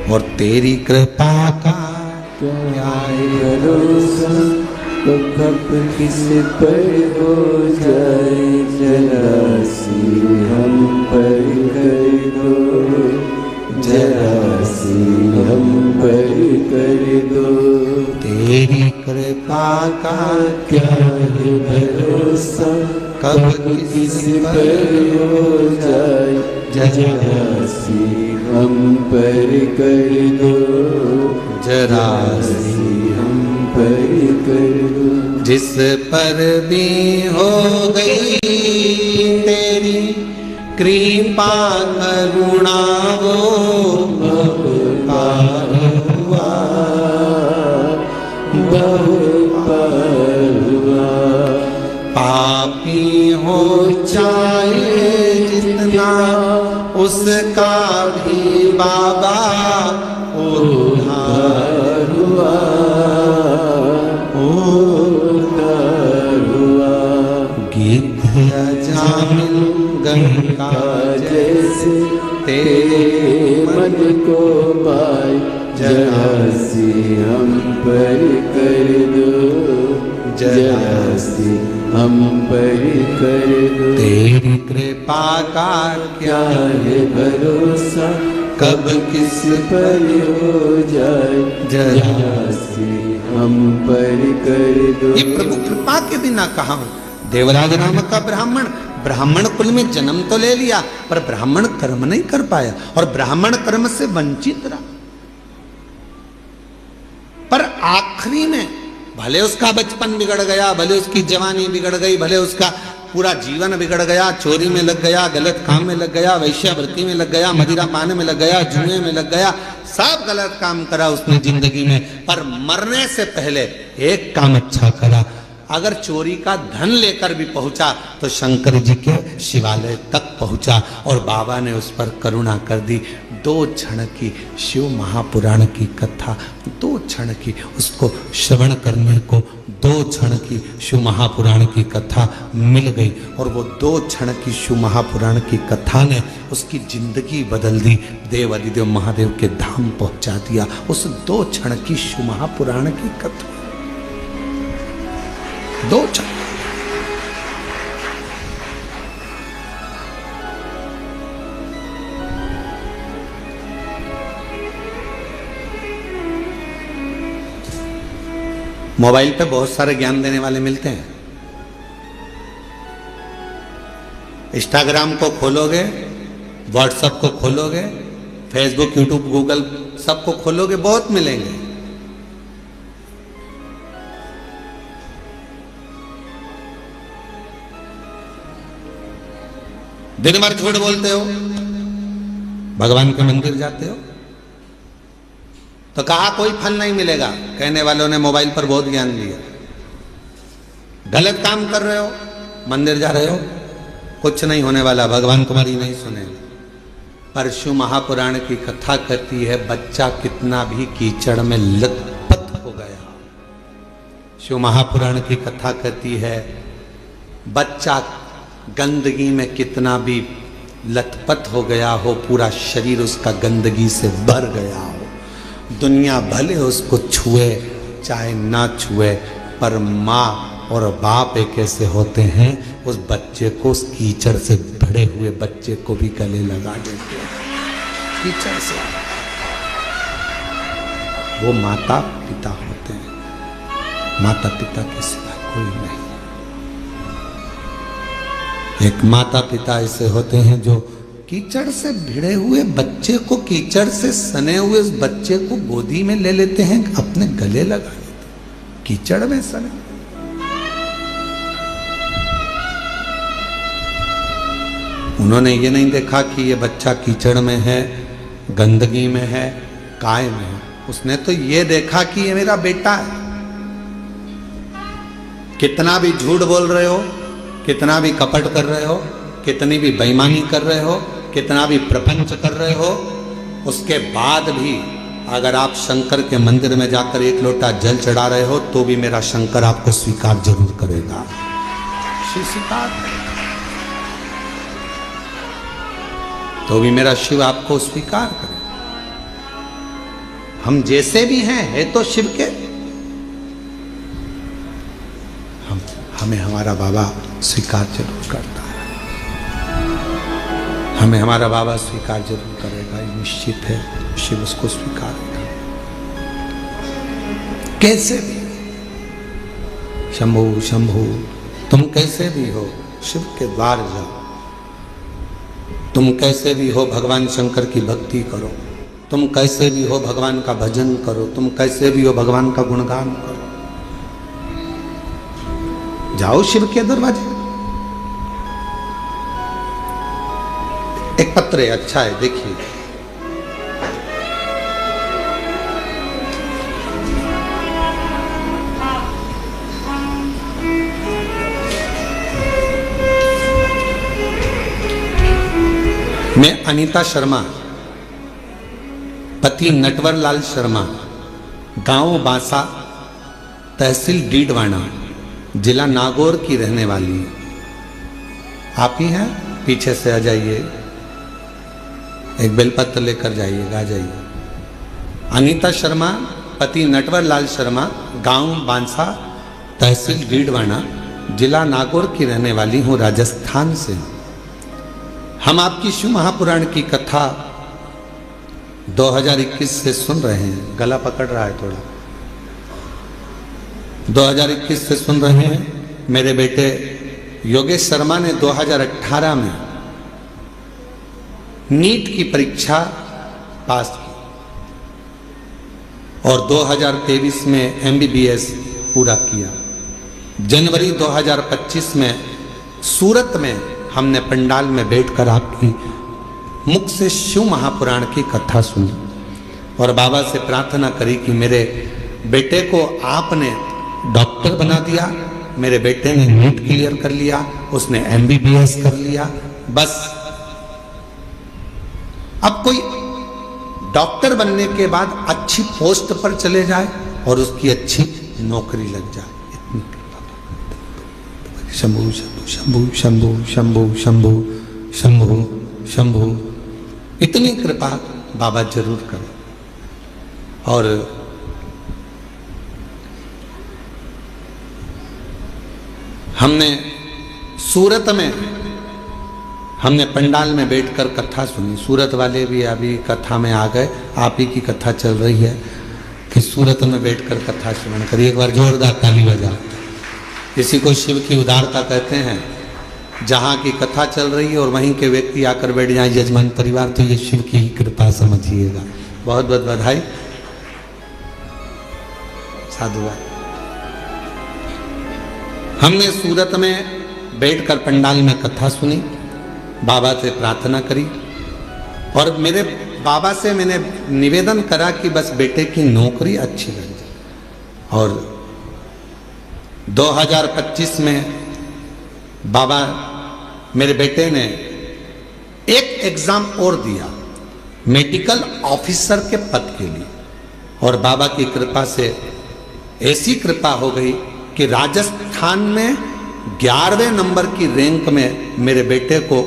और तेरी कृपा का क्या भरोसा, कब किस पर हो जाए, जरा सी हम पर कर दो, जरा सी हम पर कर दो। तेरी कृपा का क्या है भरोसा, कब किस पर हो जाए, जरा सी हम पर कर दो, जरा सी हम पर कर दो। जिस पर भी हो गई तेरी कृपा करुणा, वो पार हुआ, बहुत पार हुआ। पापी हो चाहे जितना, उसका भी बाबा उद्धार हुआ, उद्धार हुआ। गिद्ध जामिल गंगा जैसे तेरे मन को पाए, जरा सी हम पर कर दो, जरा सी हम पर कर दो। तेरी कृपा का क्या है भरोसा, कब किस पर हो जाए, जरा सी हम पर कर दो। ये प्रभु कृपा के बिना कहाँ हो। देवराज नामक का ब्राह्मण, ब्राह्मण कुल में जन्म तो ले लिया, पर ब्राह्मण कर्म नहीं कर पाया और ब्राह्मण कर्म से वंचित रहा। पर आखिरी में भले उसका बचपन बिगड़ गया, भले उसकी जवानी बिगड़ गई, भले उसका पूरा जीवन बिगड़ गया, चोरी में लग गया, गलत काम में लग गया, वैश्यावृत्ति में लग गया, मदिरा पाने में लग गया, जुए में लग गया, सब गलत काम करा उसने जिंदगी में, पर मरने से पहले एक काम अच्छा करा। अगर चोरी का धन लेकर भी पहुंचा तो शंकर जी के शिवालय तक पहुंचा और बाबा ने उस पर करुणा कर दी। 2 क्षण की शिव महापुराण की कथा, 2 क्षण की उसको श्रवण करने को 2 क्षण की शिव महापुराण की कथा मिल गई और वो 2 क्षण की शिव महापुराण की कथा ने उसकी जिंदगी बदल दी, देव अधिदेव महादेव के धाम पहुंचा दिया। उस 2 क्षण की शिव महापुराण की कथा, 2 क्षण। मोबाइल पे बहुत सारे ज्ञान देने वाले मिलते हैं। इंस्टाग्राम को खोलोगे, व्हाट्सएप को खोलोगे, फेसबुक, यूट्यूब, गूगल सबको खोलोगे, बहुत मिलेंगे। दिन भर झूठ बोलते हो, भगवान के मंदिर जाते हो, तो कहा कोई फल नहीं मिलेगा। कहने वालों ने मोबाइल पर बहुत ज्ञान दिया। गलत काम कर रहे हो, मंदिर जा रहे हो, कुछ नहीं होने वाला, भगवान तुम्हारी नहीं सुनेंगे। पर शिव महापुराण की कथा कहती है बच्चा कितना भी कीचड़ में लथपथ हो गया। शिव महापुराण की कथा कहती है बच्चा गंदगी में कितना भी लथपथ हो गया हो, पूरा शरीर उसका गंदगी से भर गया हो, दुनिया भले उसको छुए चाहे ना छुए, पर माँ और बाप एक ऐसे होते हैं उस बच्चे को, उस कीचड़ से भरे हुए बच्चे को भी गले लगा देते हैं कीचड़ से। वो माता पिता होते हैं, माता पिता के सिवा कोई नहीं। एक माता पिता ऐसे होते हैं जो कीचड़ से भिड़े हुए बच्चे को, कीचड़ से सने हुए उस बच्चे को गोदी में ले लेते हैं, अपने गले लगा लेते हैं, कीचड़ में सने। उन्होंने ये नहीं देखा कि ये बच्चा कीचड़ में है, गंदगी में है, काय में है। उसने तो ये देखा कि ये मेरा बेटा है। कितना भी झूठ बोल रहे हो, कितना भी कपट कर रहे हो, कितनी भी बेईमानी कर रहे हो, कितना भी प्रपंच कर रहे हो, उसके बाद भी अगर आप शंकर के मंदिर में जाकर 1 लोटा जल चढ़ा रहे हो तो भी मेरा शंकर आपको स्वीकार जरूर करेगा। स्वीकार तो भी मेरा शिव आपको स्वीकार करे। हम जैसे भी हैं है तो शिव के, हमें हमारा बाबा स्वीकार जरूर करता है, हमें हमारा बाबा स्वीकार जरूर करेगा, ये निश्चित है। शिव उसको स्वीकारेगा कैसे भी। शंभु शंभु, तुम कैसे भी हो शिव के द्वार जाओ, तुम कैसे भी हो भगवान शंकर की भक्ति करो, तुम कैसे भी हो भगवान का भजन करो, तुम कैसे भी हो भगवान का गुणगान करो। जाओ शिव के दरवाजे। एक पत्र है, अच्छा है, देखिए। मैं अनीता शर्मा, पति नटवर लाल शर्मा, गांव बांसा, तहसील डीडवाना, जिला नागौर की रहने वाली हूं। आप ही हैं? पीछे से आ जाइए, एक बेलपत्र लेकर जाइएगा, आ जाइए। अनीता शर्मा, पति नटवर लाल शर्मा, गांव बांसा, तहसील डीडवाना, जिला नागौर की रहने वाली हूं, राजस्थान से। हम आपकी शिव महापुराण की कथा 2021 से सुन रहे हैं। गला पकड़ रहा है थोड़ा। 2021 से सुन रहे हैं। मेरे बेटे योगेश शर्मा ने 2018 में नीट की परीक्षा पास की और 2023 में MBBS पूरा किया। जनवरी 2025 में सूरत में हमने पंडाल में बैठकर आपकी मुख से शिव महापुराण की कथा सुनी और बाबा से प्रार्थना करी कि मेरे बेटे को आपने डॉक्टर बना दिया, मेरे बेटे ने नीट क्लियर कर लिया, उसने MBBS कर लिया, बस अब कोई डॉक्टर बनने के बाद अच्छी पोस्ट पर चले जाए और उसकी अच्छी नौकरी लग जाए। इतनी शंभु शंभु शंभु शंभु शंभु शंभु शंभु, इतनी कृपा बाबा जरूर करें। और हमने सूरत में हमने पंडाल में बैठकर कथा सुनी। सूरत वाले भी अभी कथा में आ गए। आप ही की कथा चल रही है कि सूरत में बैठकर कथा श्रवण करिए। एक बार जोरदार ताली बजाओ। इसी को शिव की उदारता कहते हैं। जहाँ की कथा चल रही है और वहीं के व्यक्ति आकर बैठ जाए यजमान परिवार, तो ये शिव की ही कृपा समझिएगा। बहुत बहुत बधाई, साधुवाद। हमने सूरत में बैठकर पंडाल में कथा सुनी, बाबा से प्रार्थना करी और मेरे बाबा से मैंने निवेदन करा कि बस बेटे की नौकरी अच्छी लग जाए। और 2025 में बाबा मेरे बेटे ने एक एग्जाम और दिया मेडिकल ऑफिसर के पद के लिए और बाबा की कृपा से ऐसी कृपा हो गई कि राजस्थान में 11वें नंबर की रैंक में मेरे बेटे को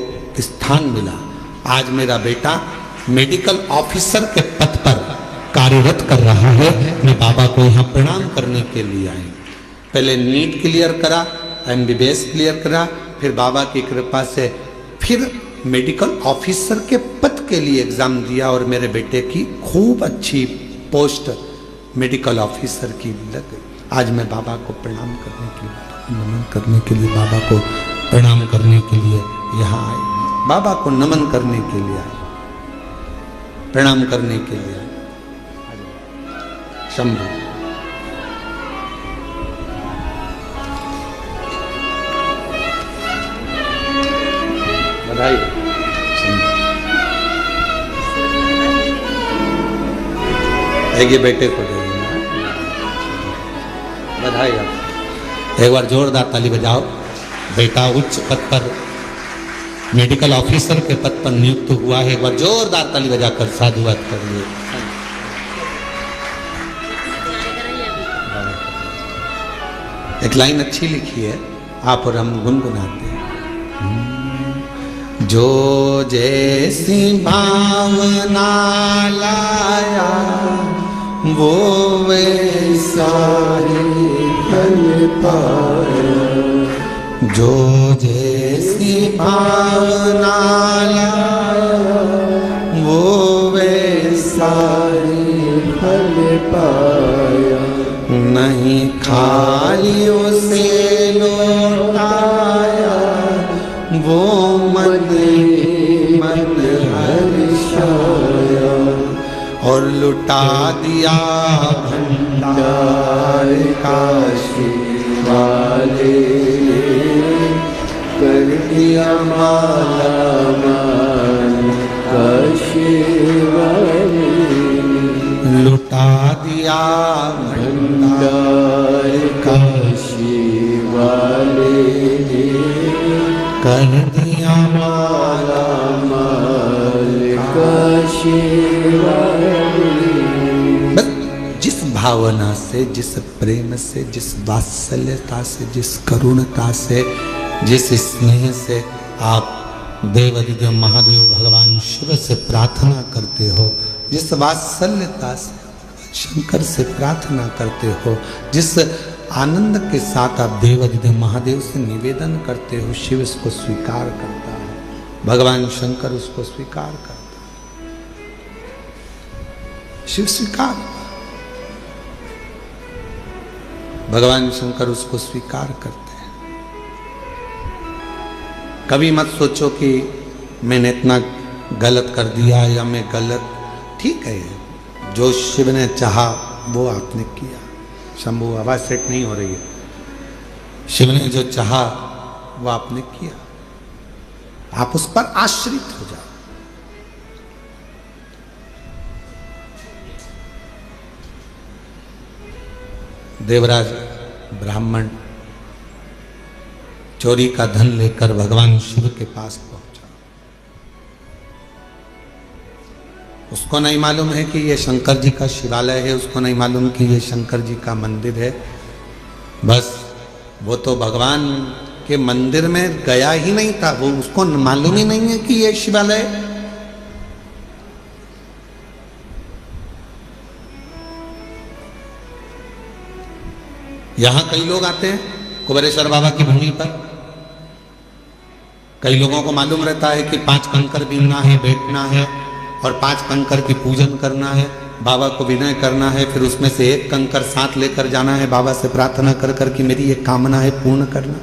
स्थान मिला। आज मेरा बेटा मेडिकल ऑफिसर के पद पर कार्यरत कर रहा है। मैं बाबा को यहाँ प्रणाम करने के लिए आई। पहले नीट क्लियर करा, MBBS क्लियर करा, फिर बाबा की कृपा से फिर मेडिकल ऑफिसर के पद के लिए एग्जाम दिया और मेरे बेटे की खूब अच्छी पोस्ट मेडिकल ऑफिसर की लग गई। आज मैं बाबा को प्रणाम करने के लिए, नमन करने के लिए, बाबा को प्रणाम करने के लिए यहाँ आए। बाबा को नमन करने के लिए आए, प्रणाम करने के लिए आए। शंभु बधाई। ये बेटे को दे बधाई। आप एक बार जोरदार ताली बजाओ। बेटा उच्च पद पर मेडिकल ऑफिसर के पद पर नियुक्त हुआ है। एक बार जोरदार ताली बजाकर साधुवाद करिए। एक लाइन अच्छी लिखी है, आप और हम गुनगुनाते हैं। जो जैसी भावना लाया वो वैसा सारे फल पाया, जो जैसी भावना लाया, वो वैसा सारे फल पाया, नहीं खाली उसे लौटाया, वो मन मन हर्षाया, और लुटा दिया भंडार काशी वाले, कर दिया माला माल काशी वाले, लुटा दिया भंडार काशी वाले, कर दिया माला माल काशी वाले। बस जिस भावना से, जिस प्रेम से, जिस वात्सल्यता से, जिस करुणता से, जिस स्नेह से आप देवाधिदेव महादेव भगवान शिव से प्रार्थना करते हो, जिस वात्सल्यता से शंकर से प्रार्थना करते हो, जिस आनंद के साथ आप देवाधिदेव महादेव से निवेदन करते हो, शिव इसको स्वीकार करता है, भगवान शंकर उसको स्वीकार करता है, शिव स्वीकार, भगवान शंकर उसको स्वीकार करते हैं। कभी मत सोचो कि मैंने इतना गलत कर दिया या मैं गलत, ठीक है, जो शिव ने चाहा वो आपने किया। शंभु आवाज सेट नहीं हो रही है। शिव ने जो चाहा वो आपने किया, आप उस पर आश्रित हो जाओ। देवराज ब्राह्मण चोरी का धन लेकर भगवान शिव के पास पहुंचा। उसको नहीं मालूम है कि ये शंकर जी का शिवालय है, उसको नहीं मालूम कि ये शंकर जी का मंदिर है। बस वो तो भगवान के मंदिर में गया ही नहीं था, वो उसको मालूम ही नहीं है कि ये शिवालय। यहां कई लोग आते हैं कुबेरेश्वर बाबा की भूमि पर। कई लोगों को मालूम रहता है कि 5 कंकर बीनना है, बैठना है और 5 कंकर की पूजन करना है, बाबा को विनय करना है, फिर उसमें से 1 कंकर साथ लेकर जाना है, बाबा से प्रार्थना कर कर कि मेरी ये कामना है पूर्ण करना।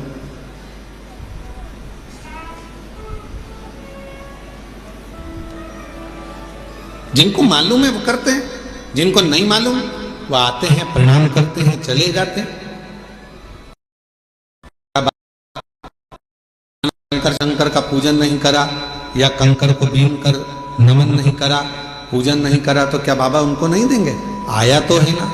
जिनको मालूम है वो करते हैं, जिनको नहीं मालूम वो आते हैं, प्रणाम करते हैं, चले जाते हैं। शंकर का पूजन नहीं करा या कंकर को बीन कर नमन नहीं करा, पूजन नहीं करा, तो क्या बाबा उनको नहीं देंगे? आया तो है ना,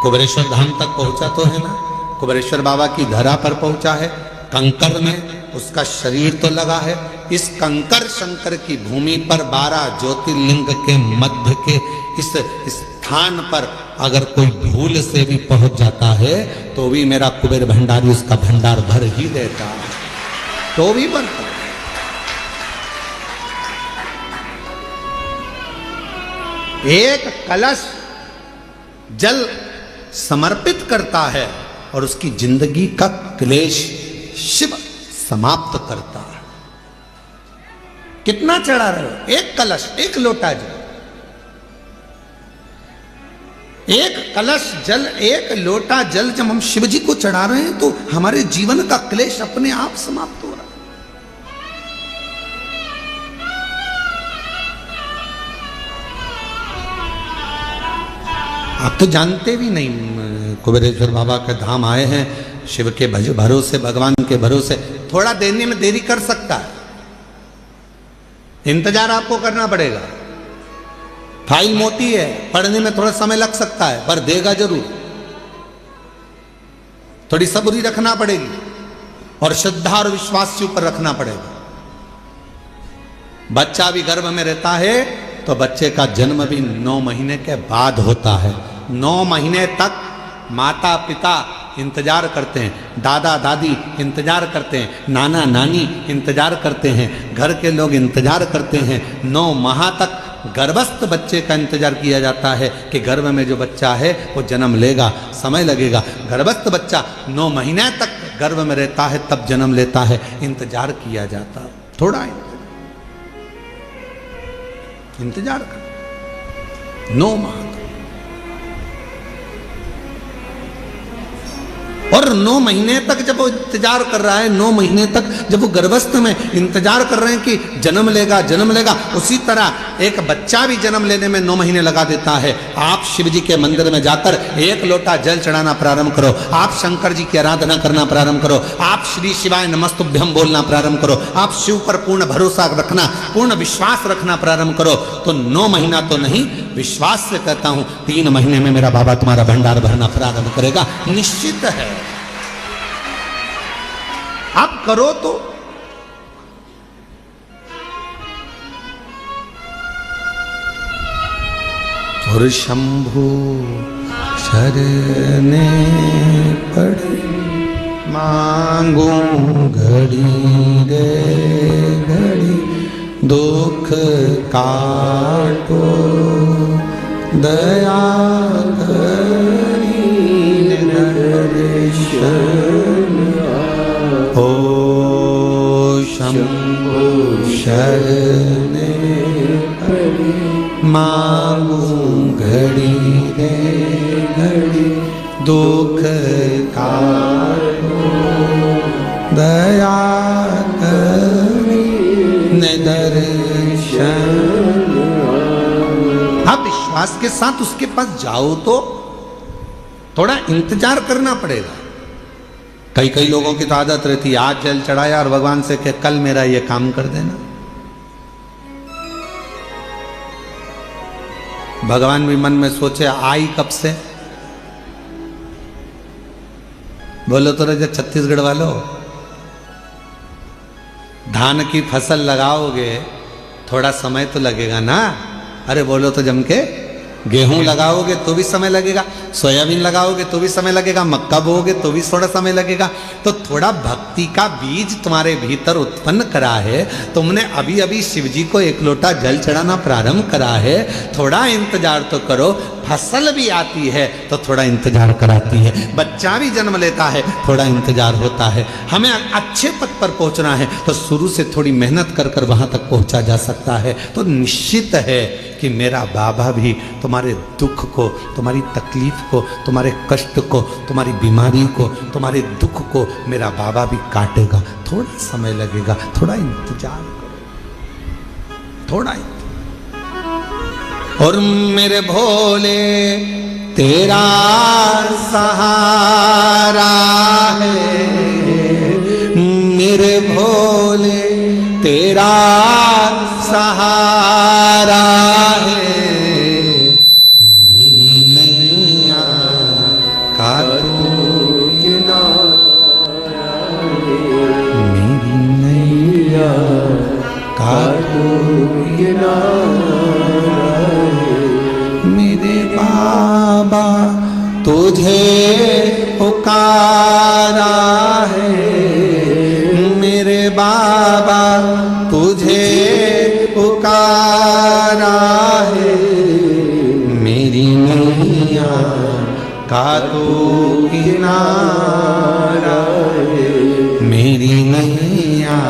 कुबेरेश्वर धाम तक पहुंचा तो है ना, कुबेरेश्वर बाबा की धरा पर पहुंचा है, कंकर में उसका शरीर तो लगा है। इस कंकर शंकर की भूमि पर 12 ज्योतिर्लिंग के मध्य के इस स्थान पर अगर कोई भूल से भी पहुंच जाता है तो भी मेरा कुबेर भंडारी उसका भंडार भर ही देता है, तो भी भरता। एक कलश जल समर्पित करता है और उसकी जिंदगी का क्लेश शिव समाप्त करता है। कितना चढ़ा रहे हो? एक कलश, एक लोटा जल, एक कलश जल, एक लोटा जल जब हम शिव जी को चढ़ा रहे हैं तो हमारे जीवन का क्लेश अपने आप समाप्त हो रहा है। आप तो जानते भी नहीं, कुबेरेश्वर बाबा के धाम आए हैं, शिव के भरोसे, भगवान के भरोसे। थोड़ा देने में देरी कर सकता है, इंतजार आपको करना पड़ेगा। फाइल मोटी है, पढ़ने में थोड़ा समय लग सकता है, पर देगा जरूर। थोड़ी सब्री रखना पड़ेगी और श्रद्धा और विश्वास के ऊपर रखना पड़ेगा। बच्चा भी गर्भ में रहता है तो बच्चे का जन्म भी 9 महीने के बाद होता है। 9 महीने तक माता पिता इंतजार करते हैं, दादा दादी इंतजार करते हैं, नाना नानी इंतजार करते हैं, घर के लोग इंतजार करते हैं। 9 माह तक गर्भस्थ बच्चे का इंतजार किया जाता है कि गर्भ में जो बच्चा है वो जन्म लेगा, समय लगेगा। गर्भस्थ बच्चा 9 महीने तक गर्भ में रहता है, तब जन्म लेता है, इंतजार किया जाता है। थोड़ा इंतजार कर 9 माह और 9 महीने तक जब वो इंतजार कर रहा है, 9 महीने तक जब वो गर्भस्थ में इंतजार कर रहे हैं कि जन्म लेगा जन्म लेगा, उसी तरह एक बच्चा भी जन्म लेने में 9 महीने लगा देता है। आप शिव जी के मंदिर में जाकर 1 लोटा जल चढ़ाना प्रारंभ करो, आप शंकर जी की आराधना करना प्रारंभ करो, आप श्री शिवाय नमस्तुभ्यम बोलना प्रारंभ करो, आप शिव पर पूर्ण भरोसा रखना, पूर्ण विश्वास रखना प्रारंभ करो, तो 9 महीना तो नहीं, विश्वास से कहता हूं 3 महीने में मेरा बाबा तुम्हारा भंडार भरना प्रारंभ करेगा, निश्चित है। आप करो तो। और शंभु शरणे पड़े मांगू घड़ी रे घड़ी, दुख काटो दया करी दर्शन। ओ शंभु शरणे पड़े मांगू घड़ी रे घड़ी, दुख काटो दया करी दर्शन। आप विश्वास के साथ उसके पास जाओ तो थोड़ा इंतजार करना पड़ेगा। कई लोगों की तो आदत रहती है, आज जल चढ़ाया और भगवान से कह कल मेरा ये काम कर देना। भगवान भी मन में सोचे आई कब से। बोलो तो राजा छत्तीसगढ़ वालों, धान की फसल लगाओगे थोड़ा समय तो लगेगा ना। अरे बोलो तो जम के, गेहूं लगाओगे तो भी समय लगेगा, सोयाबीन लगाओगे तो भी समय लगेगा, मक्का बोओगे तो भी थोड़ा समय लगेगा। तो थोड़ा भक्ति का बीज तुम्हारे भीतर उत्पन्न करा है, तुमने अभी अभी शिव जी को 1 लोटा जल चढ़ाना प्रारंभ करा है, थोड़ा इंतजार तो करो। फसल भी आती है तो थोड़ा इंतजार कराती है, बच्चा भी जन्म लेता है थोड़ा इंतजार होता है। हमें अच्छे पद पर पहुंचना है तो शुरू से थोड़ी मेहनत कर कर वहां तक पहुंचा जा सकता है। तो निश्चित है कि मेरा बाबा भी तुम्हारे दुख को, तुम्हारी तकलीफ को, तुम्हारे कष्ट को, तुम्हारी बीमारी को, तुम्हारे दुख को मेरा बाबा भी काटेगा। थोड़ा समय लगेगा, थोड़ा इंतजार करो, थोड़ा। और मेरे भोले तेरा सहारा है, मेरे भोले तेरा सहारा है, मेरी नैया का तू किनारा है, मेरी नैया का तू किनारा है, मेरे बाबा तुझे पुकारा है, मेरे बाबा तुझे पुकारा है, मेरी नैया का तू किनारा है, मेरी नैया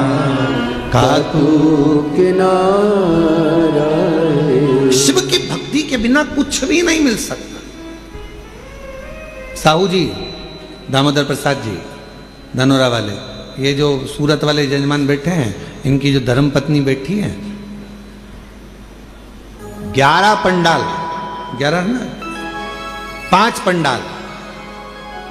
का तू किनारा है। शिव की भक्ति के बिना कुछ भी नहीं मिल सकता। साहू जी, दामोदर प्रसाद जी, धनोरा वाले, ये जो सूरत वाले जजमान बैठे हैं, इनकी जो धर्मपत्नी बैठी है, 11 पंडाल, 11 ना 5 पंडाल,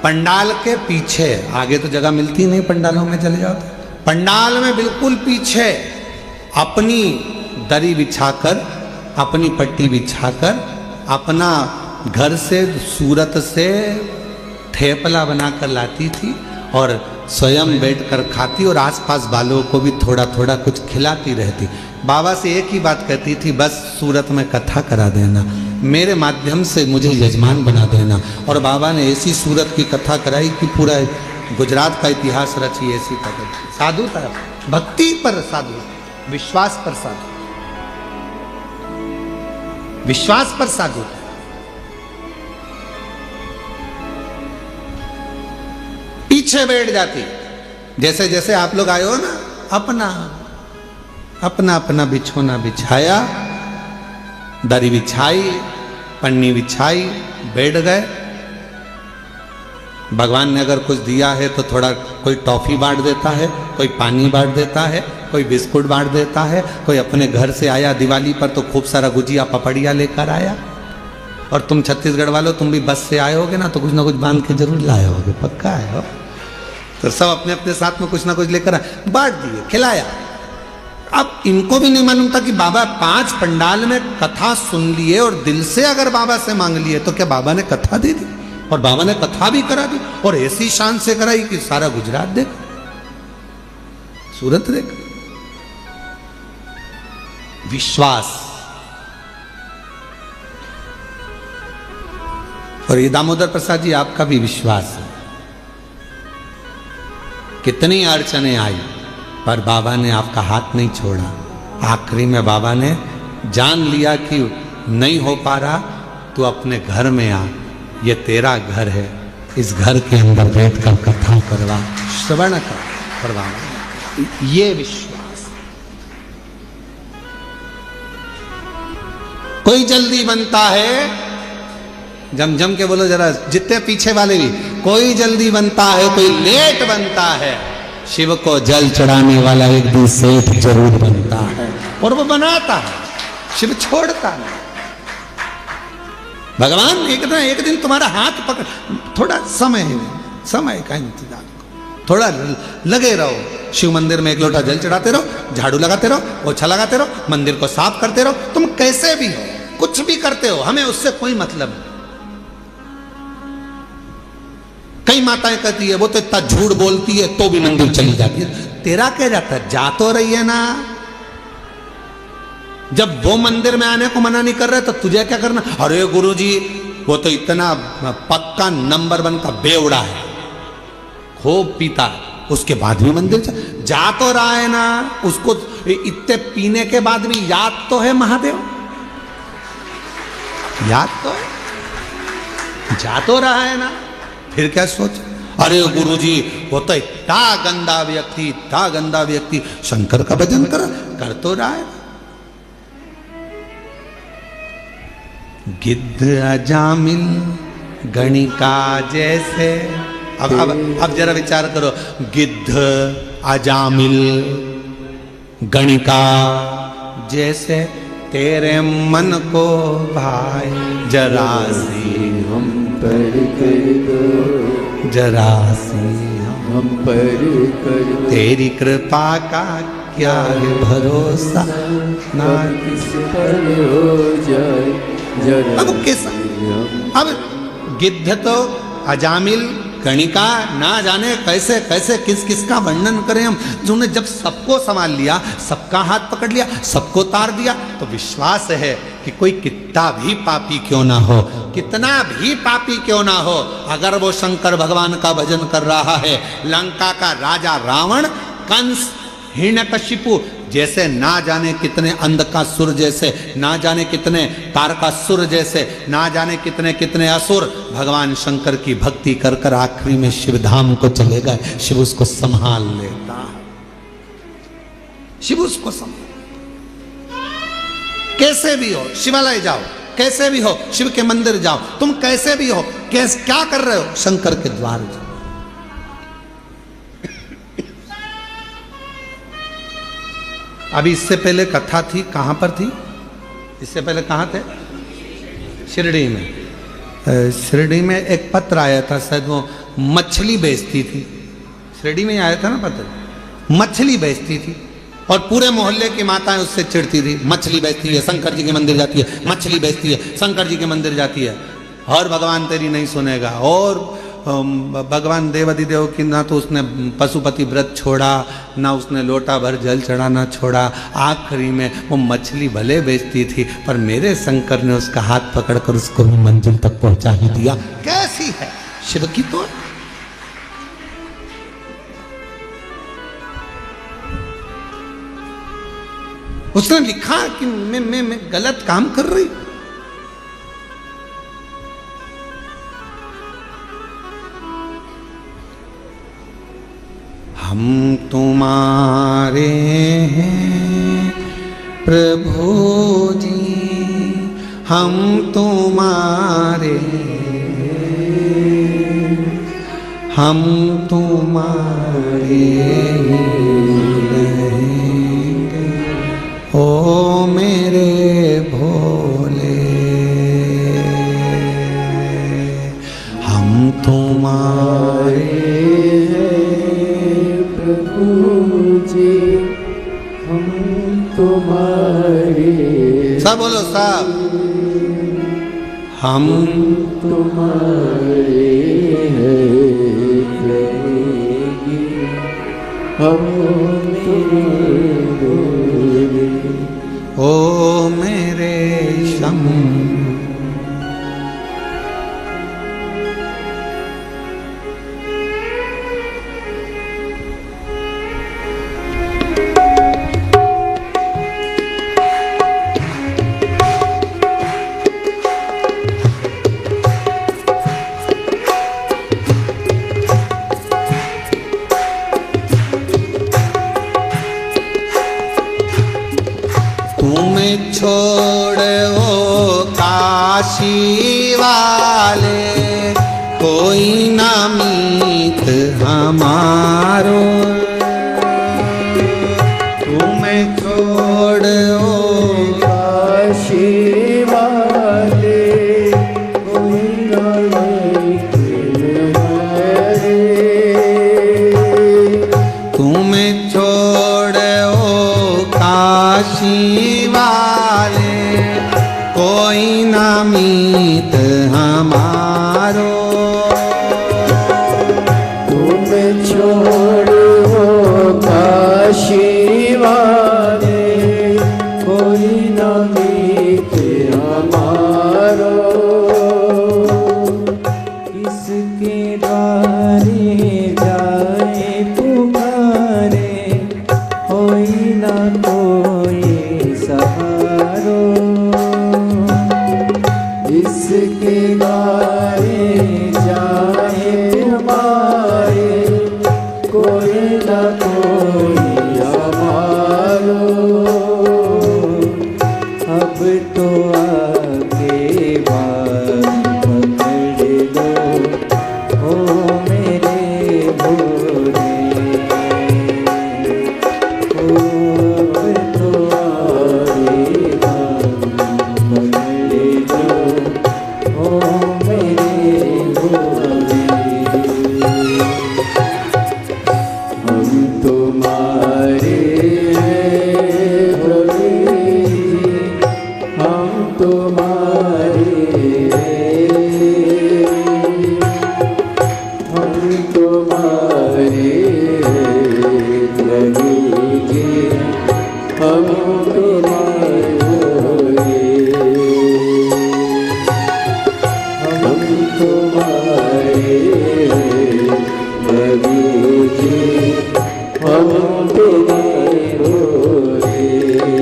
पंडाल के पीछे, आगे तो जगह मिलती नहीं पंडालों में चले जाओ तो, पंडाल में बिल्कुल पीछे अपनी दरी बिछाकर, अपनी पट्टी बिछाकर, अपना घर से सूरत से थेपला बनाकर लाती थी और स्वयं बैठकर खाती और आसपास वालों को भी थोड़ा थोड़ा कुछ खिलाती रहती। बाबा से एक ही बात कहती थी, बस सूरत में कथा करा देना, मेरे माध्यम से मुझे यजमान बना देना। और बाबा ने ऐसी सूरत की कथा कराई कि पूरा गुजरात का इतिहास रची। ऐसी कथा, साधु था, भक्ति पर साधु, विश्वास पर साधु। विश्वास पर साधुता। पीछे बैठ जाती। जैसे जैसे आप लोग आए हो ना, अपना अपना अपना बिछोना बिछाया, दरी बिछाई, पन्नी बिछाई, बैठ गए। भगवान ने अगर कुछ दिया है तो थोड़ा कोई टॉफी बांट देता है, कोई पानी बांट देता है, कोई बिस्कुट बांट देता है, कोई अपने घर से आया दिवाली पर तो खूब सारा गुजिया पपड़िया लेकर आया। और तुम छत्तीसगढ़ वालों, तुम भी बस से आए होगे ना, तो कुछ ना कुछ बांध के जरूर लाए होगे, पक्का है हो। तो सब अपने अपने साथ में कुछ ना कुछ लेकर बांट दिए, खिलाया। अब इनको भी नहीं मालूम था कि बाबा 5 पंडाल में कथा सुन लिए और दिल से अगर बाबा से मांग लिए तो क्या बाबा ने कथा दे दी, और बाबा ने कथा भी करा दी, और ऐसी शान से कराई कि सारा गुजरात देख, सूरत देख। विश्वास। और ये दामोदर प्रसाद जी आपका भी विश्वास है। कितनी अड़चने आई पर बाबा ने आपका हाथ नहीं छोड़ा। आखिरी में बाबा ने जान लिया कि नहीं हो पा रहा, तू अपने घर में आ, ये तेरा घर है, इस घर के अंदर बैठ कर कथा करवा, श्रवण करवा। ये विश्वास। कोई जल्दी बनता है, जम जम के बोलो जरा, जितने पीछे वाले भी, कोई जल्दी बनता है, कोई लेट बनता है। शिव को जल चढ़ाने वाला एक दिन सेठ जरूर बनता है, और वो बनाता है, शिव छोड़ता नहीं। भगवान एक दिन तुम्हारा हाथ पकड़, थोड़ा समय का इंतजार करो, थोड़ा लगे रहो। शिव मंदिर में 1 लोटा जल चढ़ाते रहो, झाड़ू लगाते रहो, पोछा लगाते रहो, मंदिर को साफ करते रहो। तुम कैसे भी हो, कुछ भी करते हो, हमें उससे कोई मतलब नहीं। कई माताएं कहती है वो तो इतना झूठ बोलती है तो भी मंदिर चली जाती है। तेरा क्या जाता है, जा तो रही है ना। जब वो मंदिर में आने को मना नहीं कर रहे तो तुझे क्या करना। अरे गुरुजी वो तो इतना पक्का नंबर 1 का बेवड़ा है, खूब पीता, उसके बाद भी मंदिर जा तो रहा है ना। उसको इतने पीने के बाद भी याद तो है महादेव, याद तो है, जा तो रहा है ना। फिर क्या सोच, अरे गुरुजी वो तो इतना गंदा व्यक्ति शंकर का भजन कर तो रहा है। गिद्ध अजामिल गणिका जैसे। अब जरा विचार करो, गिद्ध अजामिल गणिका जैसे तेरे मन को भाई, जरा सी हम पर कर दो, जरा सी हम पर कर दो। तेरी कृपा का क्या है भरोसा, ना किस पर हो जाए जरा। अब कैसा, अब गिद्ध तो अजामिल गणिका, ना जाने कैसे कैसे किस किस का वर्णन करें हम, जिन्होंने जब सबको संभाल लिया, सबका हाथ पकड़ लिया, सबको तार दिया। तो विश्वास है कि कोई कितना भी पापी क्यों ना हो, कितना भी पापी क्यों ना हो, अगर वो शंकर भगवान का भजन कर रहा है, लंका का राजा रावण, कंस, हिरण्यकशिपु जैसे ना जाने कितने अंधकासुर जैसे, ना जाने कितने तारकासुर जैसे, ना जाने कितने कितने असुर भगवान शंकर की भक्ति कर कर आखिरी में शिव धाम को चले गए। शिव उसको संभाल लेता है, शिव उसको संभाल। कैसे भी हो शिवालय जाओ, कैसे भी हो शिव के मंदिर जाओ, तुम कैसे भी हो, क्या कर रहे हो, शंकर के द्वार जाओ। अभी इससे पहले कथा थी, कहाँ पर थी, इससे पहले कहाँ थे, शिरडी में। शिरडी में एक पत्र आया था, शायद वो मछली बेचती थी, शिरडी में आया था ना पत्र, मछली बेचती थी, और पूरे मोहल्ले की माताएं उससे चिढ़ती थी, मछली बेचती है, शंकर जी के मंदिर जाती है, मछली बेचती है, शंकर जी के मंदिर जाती है, और भगवान तेरी नहीं सुनेगा। और भगवान देवादिदेव की ना तो उसने पशुपति व्रत छोड़ा, ना उसने लोटा भर जल चढ़ाना छोड़ा। आखिरी में वो मछली भले बेचती थी पर मेरे शंकर ने उसका हाथ पकड़कर उसको भी मंजिल तक पहुंचा ही दिया। कैसी है शिव की तो। उसने लिखा कि मैं गलत काम कर रही, तुम्हारे हैं प्रभु जी, हम तुम्हारे, हम तुम्हारे रहेंगे ओ मेरे भोले, हम तुम्हारे प्रभु जी, हम तुम्हारे, सब बोलो सब, हम तुम्हारे हैं प्रभु जी, हम तुम्हारे ओ मेरे शंभु। तुम्हें छोड़ो काशी वाले, कोई ना मीत हमारो, तुम्हें छोड़ो काशी वाले, कोई ना मीत हमारे, तुम्हें छोड़ो काशी वाले, कोई ना मीत हमारो, तुम छोड़ो काशी वाले, कोई न मीत हमारो, किसके द्वारे जाए पुकारे, कोई न कोई सहारो, इसके द्वारे जाए हमारे, कोई न कोई हमारो, अब तो आगे बात पकड़ लो ओ मेरे भोले, ओ अब तो आगे बात पकड़ लो ओ मेरे भोले, हम तुम्हारे हैं प्रभु जी, हम तुम्हारे हैं, हम तुम्हारे हैं प्रभु जी, हम तुम्हारे हैं, हम तुम्हारे हैं प्रभु जी, हम तुम्हारे हैं।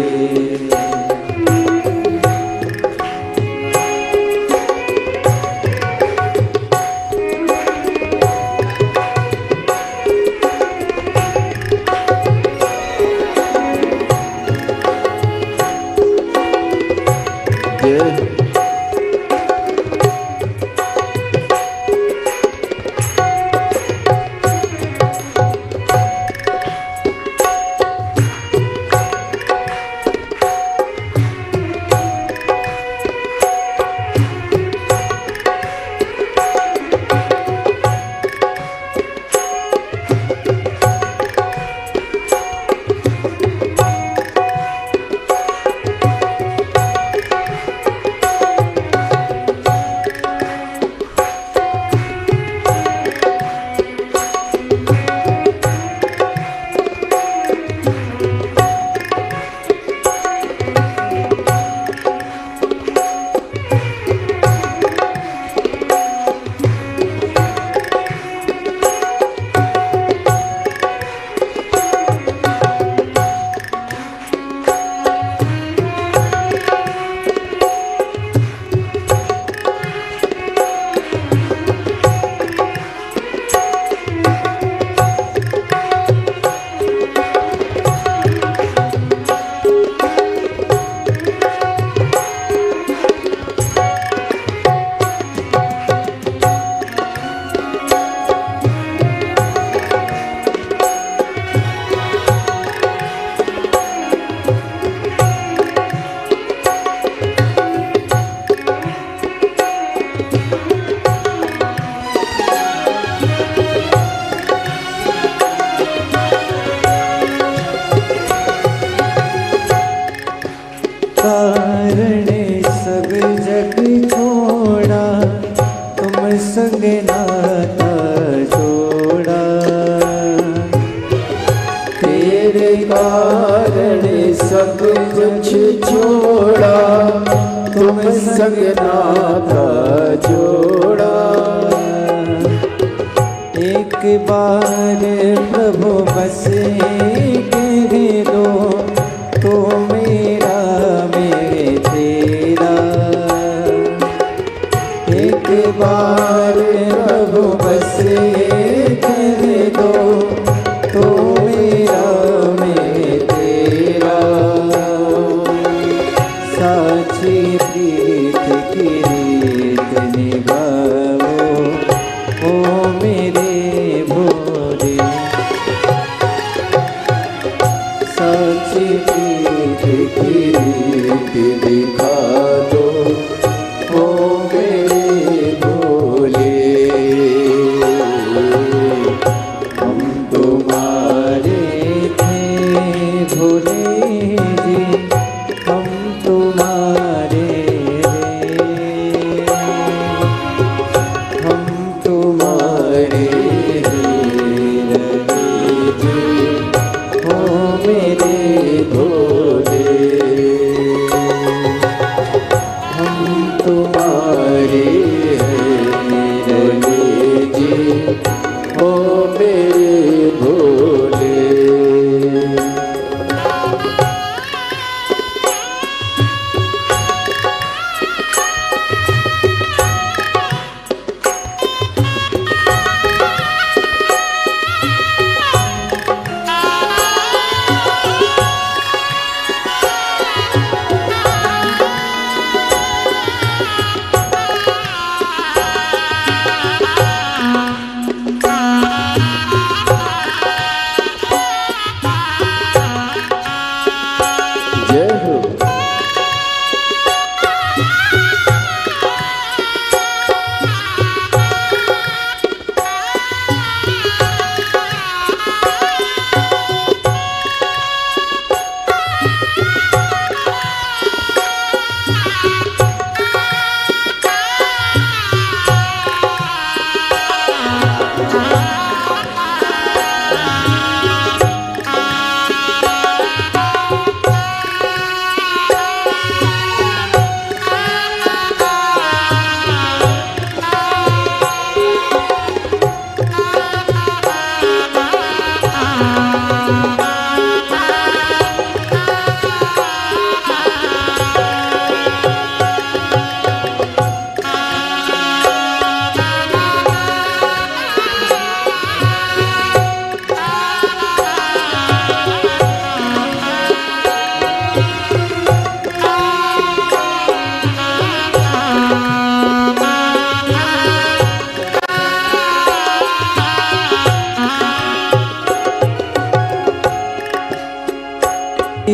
जग छोड़ा, तुम संग नाता जोड़ा। तेरे कारण सब कुछ छोड़ा, तुम संग नाता जोड़ा। एक बार प्रभु बस कह दो, तो मेरा मैं तेरा। एक बार प्रभु बस कह दो, तो मेरा मैं तेरा। साची प्रीत की रीत निभाओ, ओ मेरे भोरे। साची प्रीत की रीत दिखा दो, ओ मेरे भोले। हम तुम्हारे थे भोले जी, हम तुम्हारे हम तुम्हारे हो मेरे भोले। हम तुम्हारे जी हो मेरे भोले। जय हो।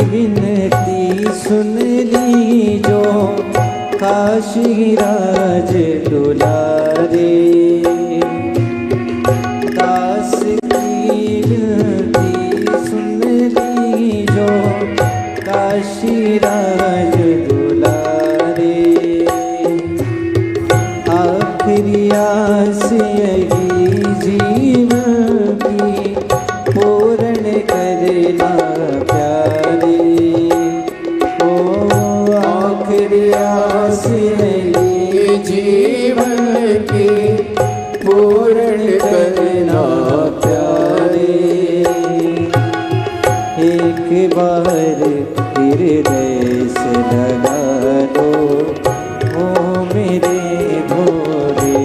विनती सुन ली जो काशी राज दुलारे। दास की विनती सुन ली जो काशी राज दुलारे। आखिरी आस यही जीवन की पूर्ण करना प्यारे। ओ आखिरी आस यही जीवन की पूर्ण करना प्यारे। एक बार हृदय से लगा दो, ओ मेरे भोले।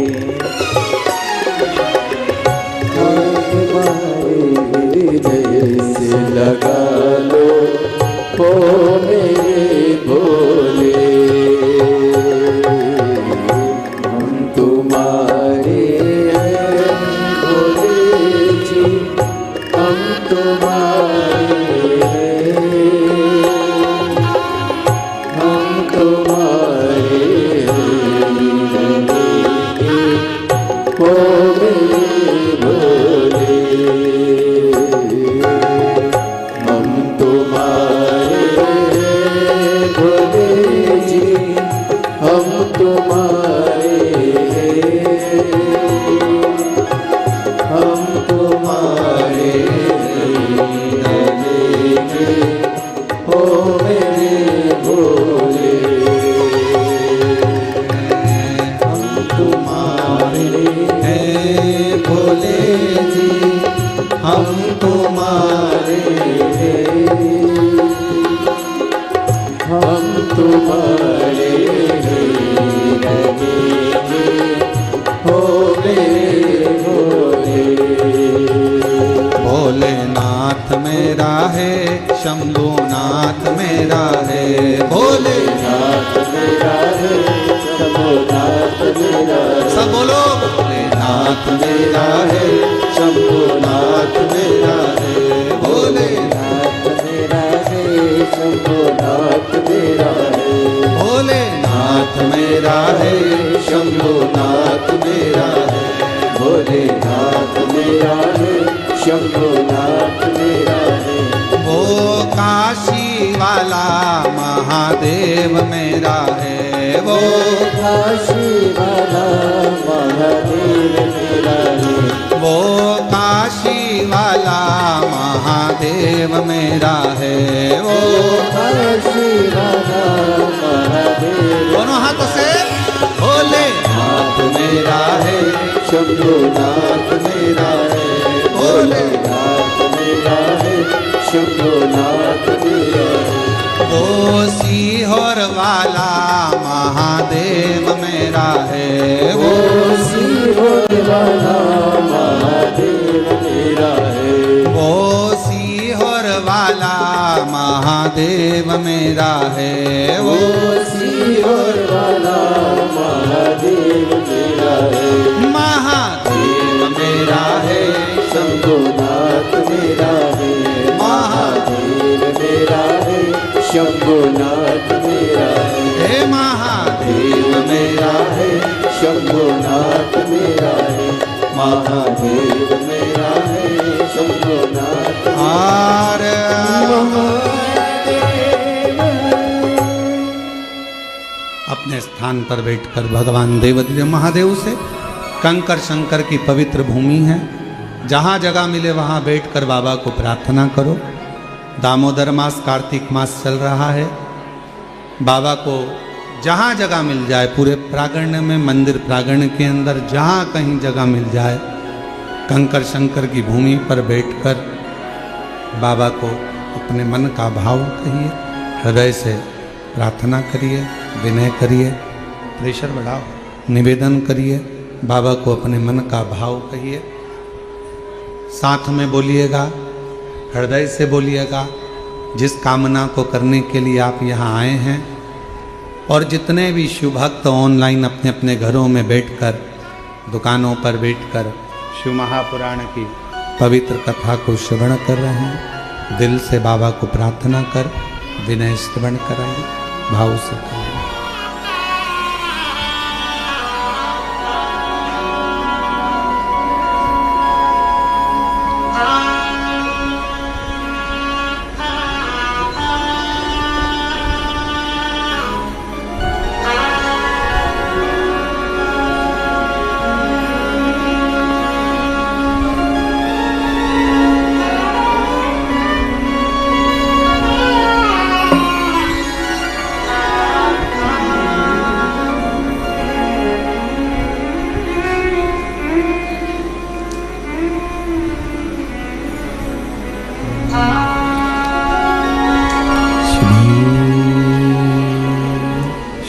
तुम्हारे हम तुम्हारे हो मेरे भोले हम तुम्हारे हैं भोले जी हम तुम्हारे हम तुम्हारे हो मेरे भोले भोलेनाथ मेरा है शंभुनाथ मेरा है भोलेनाथ मेरा है शंभुनाथ मेरा है सब बोलो भोलेनाथ मेरा है शंभुनाथ मेरा है भोलेनाथ मेरा है शंभुनाथ मेरा है भोलेनाथ मेरा है शंभुनाथ मेरा है भोलेनाथ मेरा है शंभुनाथ मेरा है वो काशी वाला महादेव मेरा है वो काशी वाला महादेव मेरा है वो काशी वाला महादेव मेरा है वो काशी वाला महादेव दोनों हाथों से भोलेनाथ मेरा है शंभुनाथ मेरा है भोलेनाथ मेरा है शंभुनाथ मेरा है वो सीहोर वाला महादेव मेरा है वो सीहोर वाला महादेव मेरा है वो सीहोर वाला महादेव मेरा है वो सीहोर वाला महादेव मेरा है महादेव मेरा है शंभुनाथ मेरा है महादेव मेरा है शंभुनाथ मेरा है हे महादेव मेरा है शंभुनाथ मेरा है महादेव मेरा है शंभुनाथ आर अपने स्थान पर बैठकर भगवान देवदेव महादेव से कंकर शंकर की पवित्र भूमि है जहाँ जगह मिले वहाँ बैठकर बाबा को प्रार्थना करो। दामोदर मास कार्तिक मास चल रहा है। बाबा को जहाँ जगह मिल जाए पूरे प्रांगण में मंदिर प्रांगण के अंदर जहाँ कहीं जगह मिल जाए कंकर शंकर की भूमि पर बैठकर बाबा को अपने मन का भाव कहिए, हृदय से प्रार्थना करिए, विनय करिए, प्रेशर बढ़ाओ, निवेदन करिए, बाबा को अपने मन का भाव कहिए। साथ में बोलिएगा, हृदय से बोलिएगा जिस कामना को करने के लिए आप यहाँ आए हैं। और जितने भी शिव भक्त ऑनलाइन अपने अपने घरों में बैठकर दुकानों पर बैठकर शिव महापुराण की पवित्र कथा को श्रवण कर रहे हैं, दिल से बाबा को प्रार्थना कर विनय श्रवण कराइए, भाव से कराइए।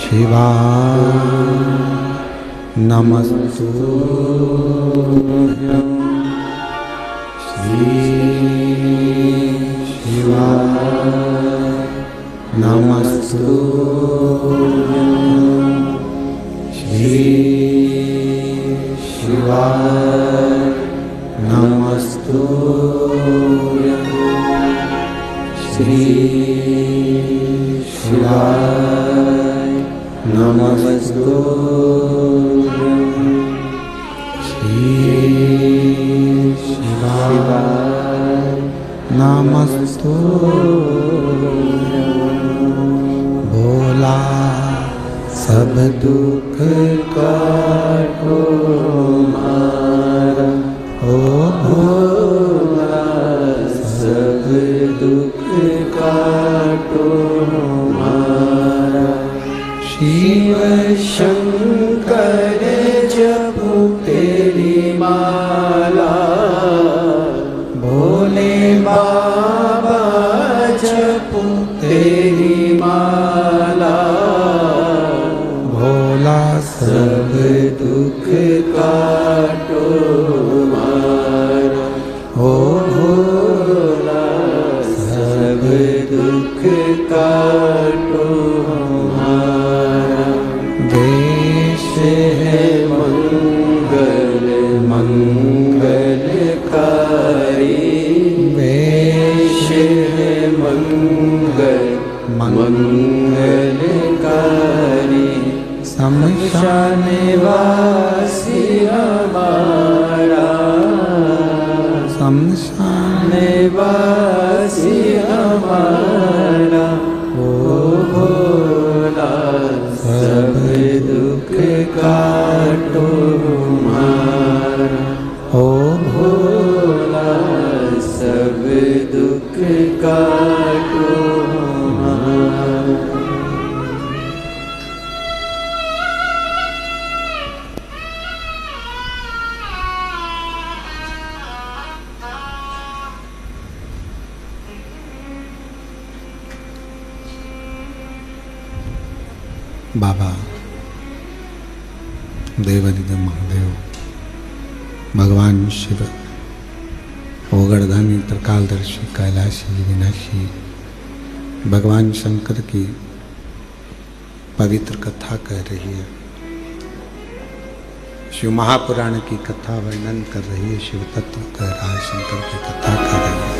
शिवा नमस्तुभ्यं श्री शिवा नमस्तुभ्यं श्री शिवा नमस्तुभ्यं श्री शिवा नमस्तुभ्यं श्री शिवाय नमस्तुभ्यं भोला सब दुख काटो मारा, ओ भोला सब दुख काटो मारा। शिव शंकर जपो तेरी माला, भोले बाबा जपो तेरी माला, भोला सब दुख काटो मारा, ओ भोला सब दुख काटो मारा। देश है मंगल मंगलकारी, वेश है मंगल मंगलकारी, शमशान वासी हमारा, शमशान वासी हमारा, ओ भोला सब दुख काटो मारा, ओ भोला सब दुख काटो मारा। बाबा देवादिदेव महादेव, भगवान शिव, ओगड़धानी त्रिकालदर्शी कैलाशी विनाशी, भगवान शंकर की पवित्र कथा कह रही है। शिव महापुराण की कथा वर्णन कर रही है, शिव तत्व कह रहा है, शंकर की कथा कह रही है।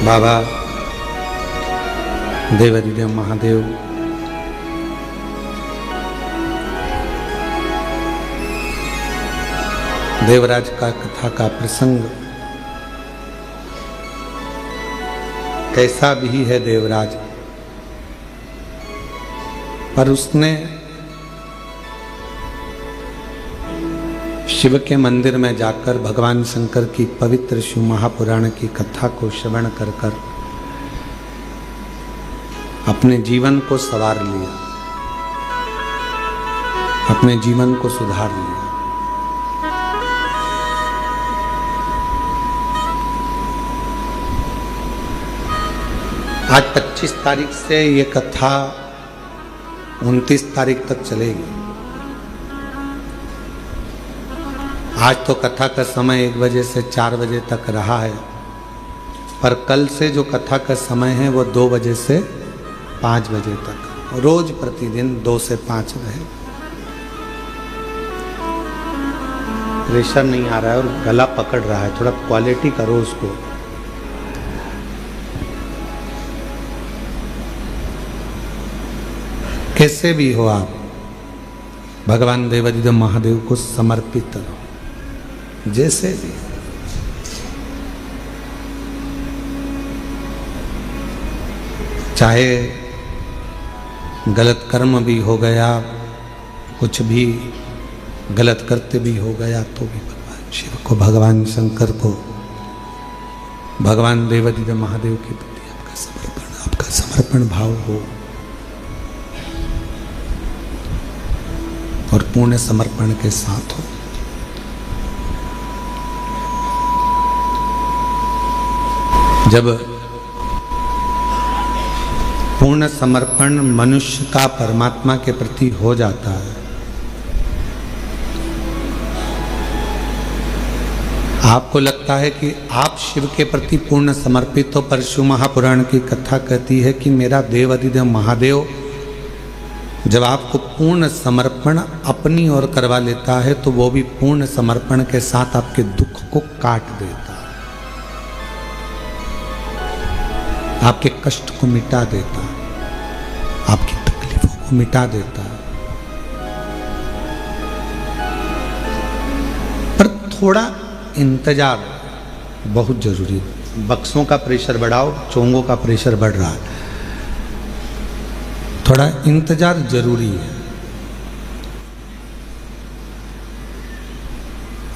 बाबा देवादिदेव महादेव देवराज का कथा का प्रसंग कैसा भी है देवराज, पर उसने शिव के मंदिर में जाकर भगवान शंकर की पवित्र शिव महापुराण की कथा को श्रवण कर कर अपने जीवन को संवार लिया, अपने जीवन को सुधार लिया। आज 25 तारीख से ये कथा 29 तारीख तक चलेगी। आज तो कथा का समय 1 बजे से 4 बजे तक रहा है, पर कल से जो कथा का समय है वो 2 बजे से 5 बजे तक, रोज प्रतिदिन 2 से 5 रहे। प्रेशर नहीं आ रहा है और गला पकड़ रहा है, थोड़ा क्वालिटी करो उसको। कैसे भी हो आप भगवान देवादिदेव महादेव को समर्पित रहो, जैसे भी। चाहे गलत कर्म भी हो गया, कुछ भी गलत करते भी हो गया, तो भी भगवान शिव को, भगवान शंकर को, भगवान देवादिदेव महादेव के प्रति आपका समर्पण भाव हो और पूर्ण समर्पण के साथ हो। जब पूर्ण समर्पण मनुष्य का परमात्मा के प्रति हो जाता है, आपको लगता है कि आप शिव के प्रति पूर्ण समर्पित हो, पर शिव महापुराण की कथा कहती है कि मेरा देवादिदेव महादेव जब आपको पूर्ण समर्पण अपनी ओर करवा लेता है तो वो भी पूर्ण समर्पण के साथ आपके दुख को काट देता है, आपके कष्ट को मिटा देता है, आपकी तकलीफों को मिटा देता है। पर थोड़ा इंतजार बहुत जरूरी है। बक्सों का प्रेशर बढ़ाओ, चोंगों का प्रेशर बढ़ रहा है। थोड़ा इंतजार जरूरी है।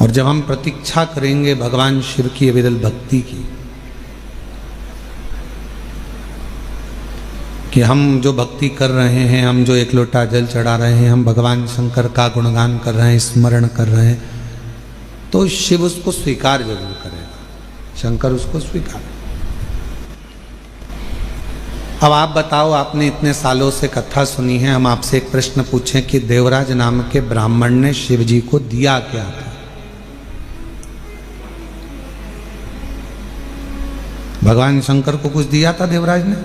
और जब हम प्रतीक्षा करेंगे भगवान शिव की अविरल भक्ति की, कि हम जो भक्ति कर रहे हैं, हम जो एक लोटा जल चढ़ा रहे हैं, हम भगवान शंकर का गुणगान कर रहे हैं, स्मरण कर रहे हैं, तो शिव उसको स्वीकार जरूर करेगा, शंकर उसको स्वीकार। अब आप बताओ, आपने इतने सालों से कथा सुनी है, हम आपसे एक प्रश्न पूछें कि देवराज नाम के ब्राह्मण ने शिव जी को दिया क्या था? भगवान शंकर को कुछ दिया था देवराज ने?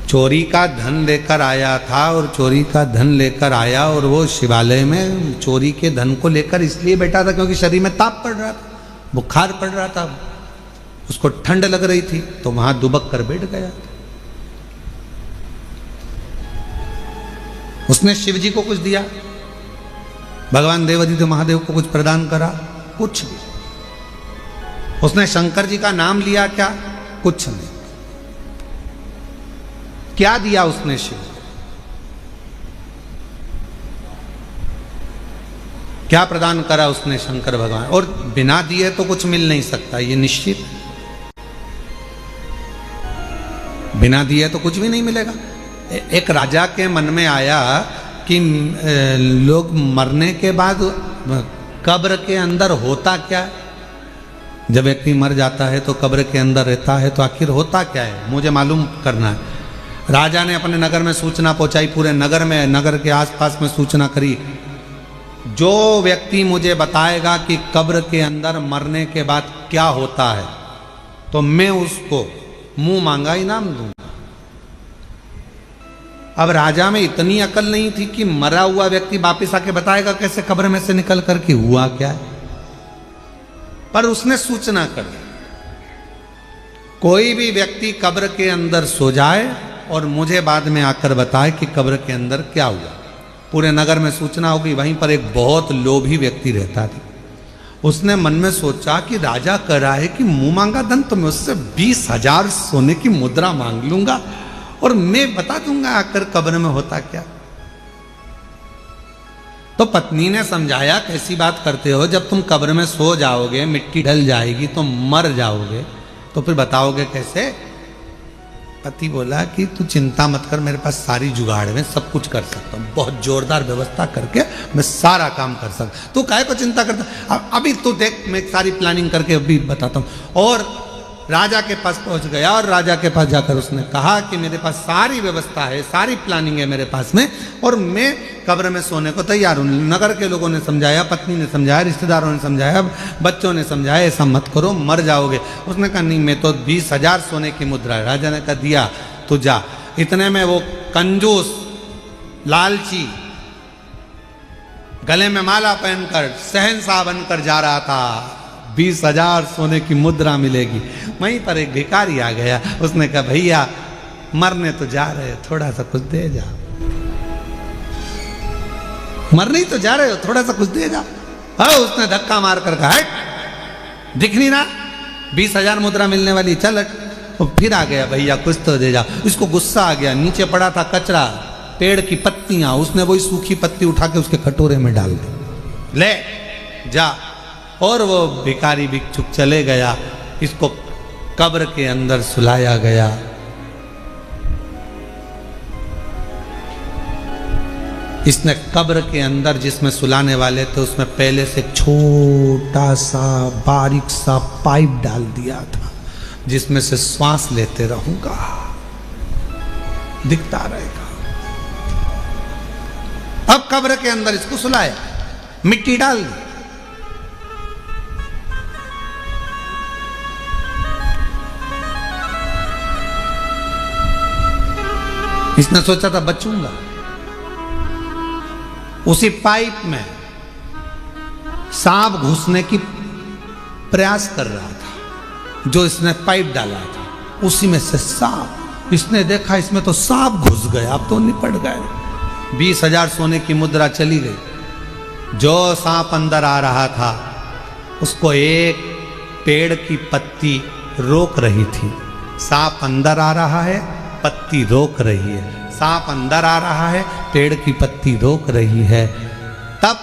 चोरी का धन लेकर आया था, और चोरी का धन लेकर आया और वो शिवालय में चोरी के धन को लेकर इसलिए बैठा था क्योंकि शरीर में ताप पड़ रहा था, बुखार पड़ रहा था, उसको ठंड लग रही थी, तो वहां दुबक कर बैठ गया। उसने शिव जी को कुछ दिया? भगवान देवादिदेव महादेव को कुछ प्रदान करा? कुछ भी। उसने शंकर जी का नाम लिया क्या? कुछ नहीं। क्या दिया उसने शिव? क्या प्रदान करा उसने शंकर भगवान? और बिना दिए तो कुछ मिल नहीं सकता, ये निश्चित। बिना दिए तो कुछ भी नहीं मिलेगा। एक राजा के मन में आया कि लोग मरने के बाद कब्र के अंदर होता क्या है? जब व्यक्ति मर जाता है तो कब्र के अंदर रहता है, तो आखिर होता क्या है, मुझे मालूम करना है। राजा ने अपने नगर में सूचना पहुंचाई, पूरे नगर में, नगर के आसपास में सूचना करी, जो व्यक्ति मुझे बताएगा कि कब्र के अंदर मरने के बाद क्या होता है, तो मैं उसको मुंह मांगा इनाम दूंगा। अब राजा में इतनी अकल नहीं थी कि मरा हुआ व्यक्ति वापिस आके बताएगा कैसे कब्र में से निकल करके हुआ क्या है, पर उसने सूचना कर दी, कोई भी व्यक्ति कब्र के अंदर सो जाए और मुझे बाद में आकर बताए कि कब्र के अंदर क्या हुआ। पूरे नगर में सूचना हो गई। वहीं पर एक बहुत लोभी व्यक्ति रहता था। उसने मन में सोचा कि राजा कह रहा है कि मुंह मांगा धन, तो मैं उससे 20,000 सोने की मुद्रा मांग लूंगा और मैं बता दूंगा आकर कब्र में होता क्या। तो पत्नी ने समझाया, कैसी बात करते हो, जब तुम कब्र में सो जाओगे, मिट्टी ढल जाएगी, तो मर जाओगे, तो फिर बताओगे कैसे? पति बोला कि तू चिंता मत कर, मेरे पास सारी जुगाड़ में सब कुछ कर सकता हूँ, बहुत जोरदार व्यवस्था करके मैं सारा काम कर सकता। तू काहे को चिंता करता? अभी तू देख, मैं सारी प्लानिंग करके अभी बताता हूँ। और राजा के पास पहुंच गया और राजा के पास जाकर उसने कहा कि मेरे पास सारी व्यवस्था है, सारी प्लानिंग है मेरे पास में, और मैं कब्र में सोने को तैयार हूँ। नगर के लोगों ने समझाया, पत्नी ने समझाया, रिश्तेदारों ने समझाया, बच्चों ने समझाया, ऐसा मत करो, मर जाओगे। उसने कहा नहीं, मैं तो 20,000 सोने की मुद्रा है। राजा ने कहा दिया, तो जा। इतने में वो कंजूस लालची गले में माला पहनकर शहंशाह बनकर जा रहा था। 20,000 सोने की मुद्रा मिलेगी। वहीं पर एक भिखारी आ गया, उसने कहा भैया मरने तो जा रहे हो, थोड़ा सा कुछ दे जा। मरने ही तो जा रहे हो, थोड़ा सा कुछ दे जा। हाँ, उसने धक्का मार कर कहा, हट, दिख नहीं रहा 20,000 मुद्रा मिलने वाली, चल हट। और फिर आ गया, भैया कुछ तो दे जा। इसको गुस्सा आ गया, नीचे पड़ा था कचरा, पेड़ की पत्तियां, उसने वही सूखी पत्ती उठा के उसके कटोरे में डाल दी, ले जा। और वो भिखारी भिक्षुक चले गया। इसको कब्र के अंदर सुलाया गया। इसने कब्र के अंदर जिसमें सुलाने वाले थे, उसमें पहले से छोटा सा बारीक सा पाइप डाल दिया था, जिसमें से श्वास लेते रहूंगा, दिखता रहेगा। अब कब्र के अंदर इसको सुलाया, मिट्टी डाल दी। इसने सोचा था बचूंगा। उसी पाइप में सांप घुसने की प्रयास कर रहा था, जो इसने पाइप डाला था, उसी में से सांप। इसने देखा इसमें तो सांप घुस गया, अब तो निपट गए। 20,000 सोने की मुद्रा चली गई। जो सांप अंदर आ रहा था, उसको एक पेड़ की पत्ती रोक रही थी। सांप अंदर आ रहा है, पत्ती रोक रही है। सांप अंदर आ रहा है, पेड़ की पत्ती रोक रही है। तब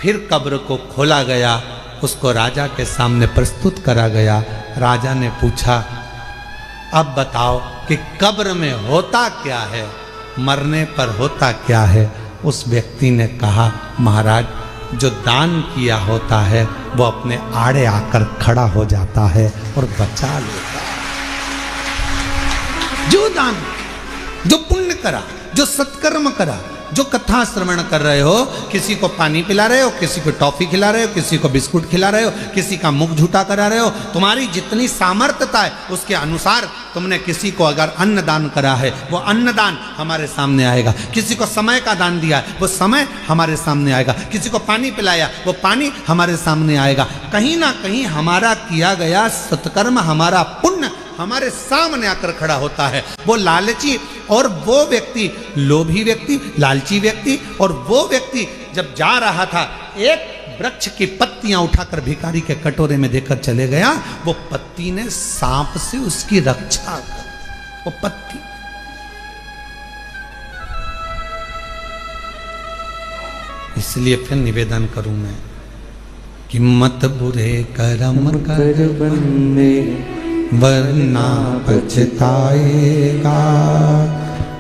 फिर कब्र को खोला गया, उसको राजा के सामने प्रस्तुत करा गया। राजा ने पूछा, अब बताओ कि कब्र में होता क्या है, मरने पर होता क्या है? उस व्यक्ति ने कहा, महाराज, जो दान किया होता है वो अपने आड़े आकर खड़ा हो जाता है और बचा लेता है। जो दान, जो पुण्य करा, जो सत्कर्म करा, जो कथा श्रवण कर रहे हो, किसी को पानी पिला रहे हो, किसी को टॉफी खिला रहे हो, किसी को बिस्कुट खिला रहे हो, किसी का मुख झूठा करा रहे हो, तुम्हारी जितनी सामर्थ्यता है उसके अनुसार तुमने किसी को अगर अन्न दान करा है, वो अन्न दान हमारे सामने आएगा। किसी को समय का दान दिया है, वो समय हमारे सामने आएगा। किसी को पानी पिलाया, वो पानी हमारे सामने आएगा। कहीं ना कहीं हमारा किया गया सत्कर्म, हमारा पुण्य हमारे सामने आकर खड़ा होता है। वो लालची और वो व्यक्ति, लोभी व्यक्ति, लालची व्यक्ति और वो व्यक्ति जब जा रहा था, एक वृक्ष की पत्तियां उठाकर भिखारी के कटोरे में देकर चले गया। वो पत्ती ने सांप से उसकी रक्षा कर, वो पत्ती। इसलिए फिर निवेदन करूं मैं कि मत बुरे कर्म कर बंदे वरना पछताएगा।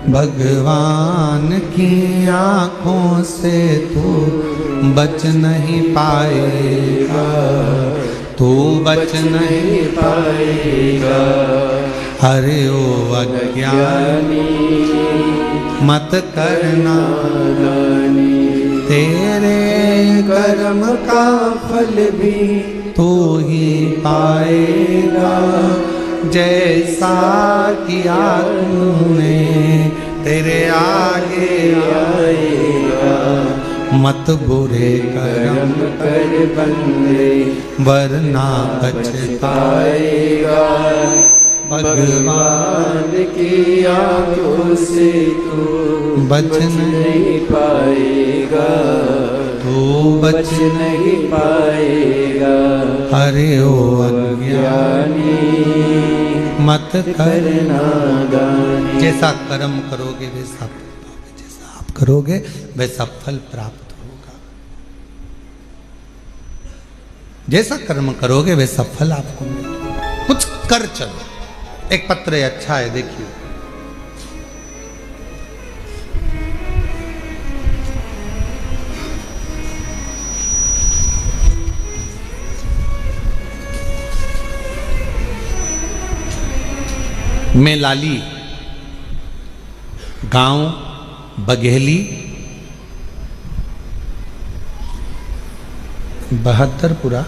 भगवान की आंखों से तू बच नहीं पाएगा, तू बच नहीं पाएगा। अरे ओ अज्ञानी मत करना तेरे कर्म का फल भी तू ही पाएगा। जैसा किया तूने तेरे आगे आएगा। मत बुरे कर्म कर बंदे वरना पछताएगा। भगवान की आंखों से तू बच नहीं पाएगा, तू बच नहीं पाएगा। अरे ओ अज्ञानी मत करना दानी। जैसा कर्म करोगे वैसा पाओगे, जैसा आप करोगे वैसा फल प्राप्त होगा। जैसा कर्म करोगे वैसा फल आपको मिलेगा। कुछ कर चलो। एक पत्र है, अच्छा है, देखिए। मैं लाली, गांव बघेली, बहादुरपुरा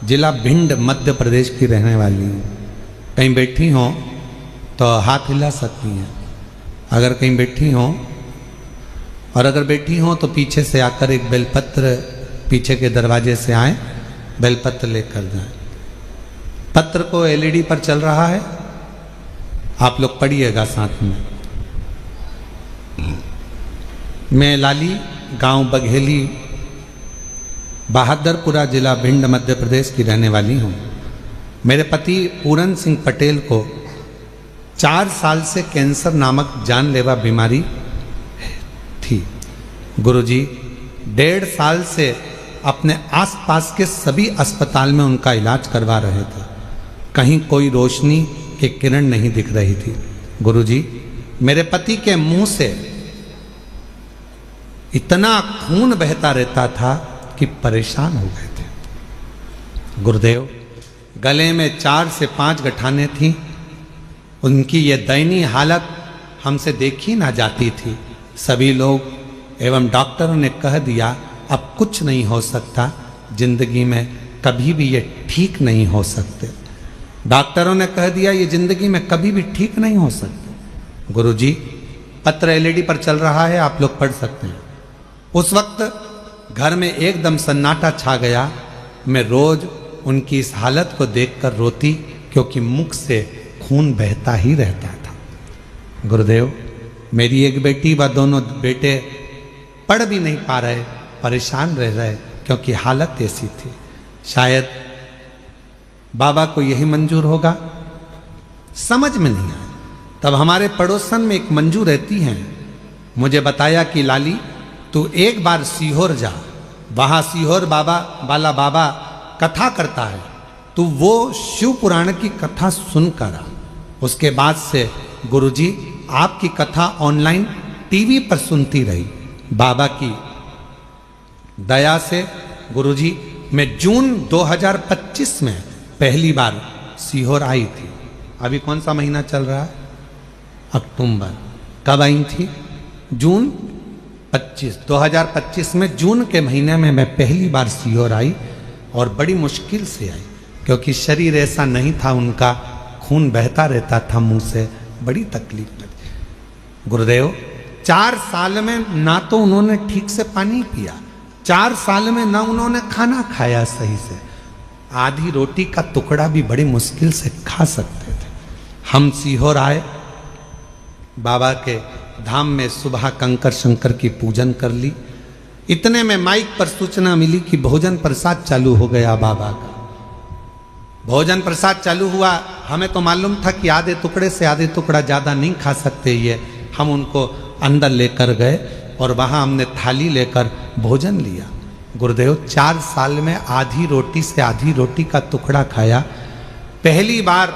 जिला भिंड मध्य प्रदेश की रहने वाली हूँ। कहीं बैठी हो तो हाथ हिला सकती हैं, अगर कहीं बैठी हो, और अगर बैठी हो तो पीछे से आकर एक बेलपत्र, पीछे के दरवाजे से आए, बेलपत्र लेकर जाएं। पत्र को एलईडी पर चल रहा है, आप लोग पढ़िएगा साथ में। मैं लाली, गांव बघेली, बहादुरपुरा जिला भिंड मध्य प्रदेश की रहने वाली हूँ। मेरे पति पूरन सिंह पटेल को 4 साल से कैंसर नामक जानलेवा बीमारी थी। गुरुजी 1.5 साल से अपने आसपास के सभी अस्पताल में उनका इलाज करवा रहे थे। कहीं कोई रोशनी की किरण नहीं दिख रही थी। गुरुजी, मेरे पति के मुंह से इतना खून बहता रहता था कि परेशान हो गए थे। गुरुदेव, गले में 4 से 5 गठानें थीं। उनकी ये दयनीय हालत हमसे देखी ना जाती थी। सभी लोग एवं डॉक्टरों ने कह दिया, अब कुछ नहीं हो सकता, जिंदगी में कभी भी ये ठीक नहीं हो सकते। डॉक्टरों ने कह दिया, ये जिंदगी में कभी भी ठीक नहीं हो सकते। गुरुजी, पत्र एलईडी पर चल रहा है, आप लोग पढ़ सकते हैं। उस वक्त घर में एकदम सन्नाटा छा गया। मैं रोज उनकी इस हालत को देखकर रोती, क्योंकि मुख से खून बहता ही रहता था। गुरुदेव, मेरी एक बेटी व दोनों बेटे पढ़ भी नहीं पा रहे, परेशान रह रहे, क्योंकि हालत ऐसी थी। शायद बाबा को यही मंजूर होगा समझ में नहीं आया। तब हमारे पड़ोसन में एक मंजू रहती हैं, मुझे बताया कि लाली तू एक बार सीहोर जा, वहां सीहोर बाबा बाला बाबा कथा करता है, तू वो शिव पुराण की कथा सुनकर आ। उसके बाद से गुरुजी आपकी कथा ऑनलाइन टीवी पर सुनती रही। बाबा की दया से गुरुजी मैं जून 2025 में पहली बार सीहोर आई थी। अभी कौन सा महीना चल रहा है? अक्टूबर। कब आई थी? जून 2025 में जून के महीने में मैं पहली बार सीहोर आई और बड़ी मुश्किल से आई, क्योंकि शरीर ऐसा नहीं था, उनका खून बहता रहता था मुंह से, बड़ी तकलीफ लगी। गुरुदेव 4 साल में ना तो उन्होंने ठीक से पानी पिया, 4 साल में ना उन्होंने खाना खाया सही से, आधी रोटी का टुकड़ा भी बड़ी मुश्किल से खा सकते थे। हम सीहोर आए, बाबा के धाम में सुबह कंकर शंकर की पूजन कर ली। इतने में माइक पर सूचना मिली कि भोजन प्रसाद चालू हो गया बाबा का। भोजन प्रसाद चालू हुआ, हमें तो मालूम था कि आधे टुकड़े से आधे टुकड़ा ज़्यादा नहीं खा सकते ये। हम उनको अंदर लेकर गए और वहाँ हमने थाली लेकर भोजन लिया। गुरुदेव 4 साल में आधी रोटी से आधी रोटी का टुकड़ा खाया। पहली बार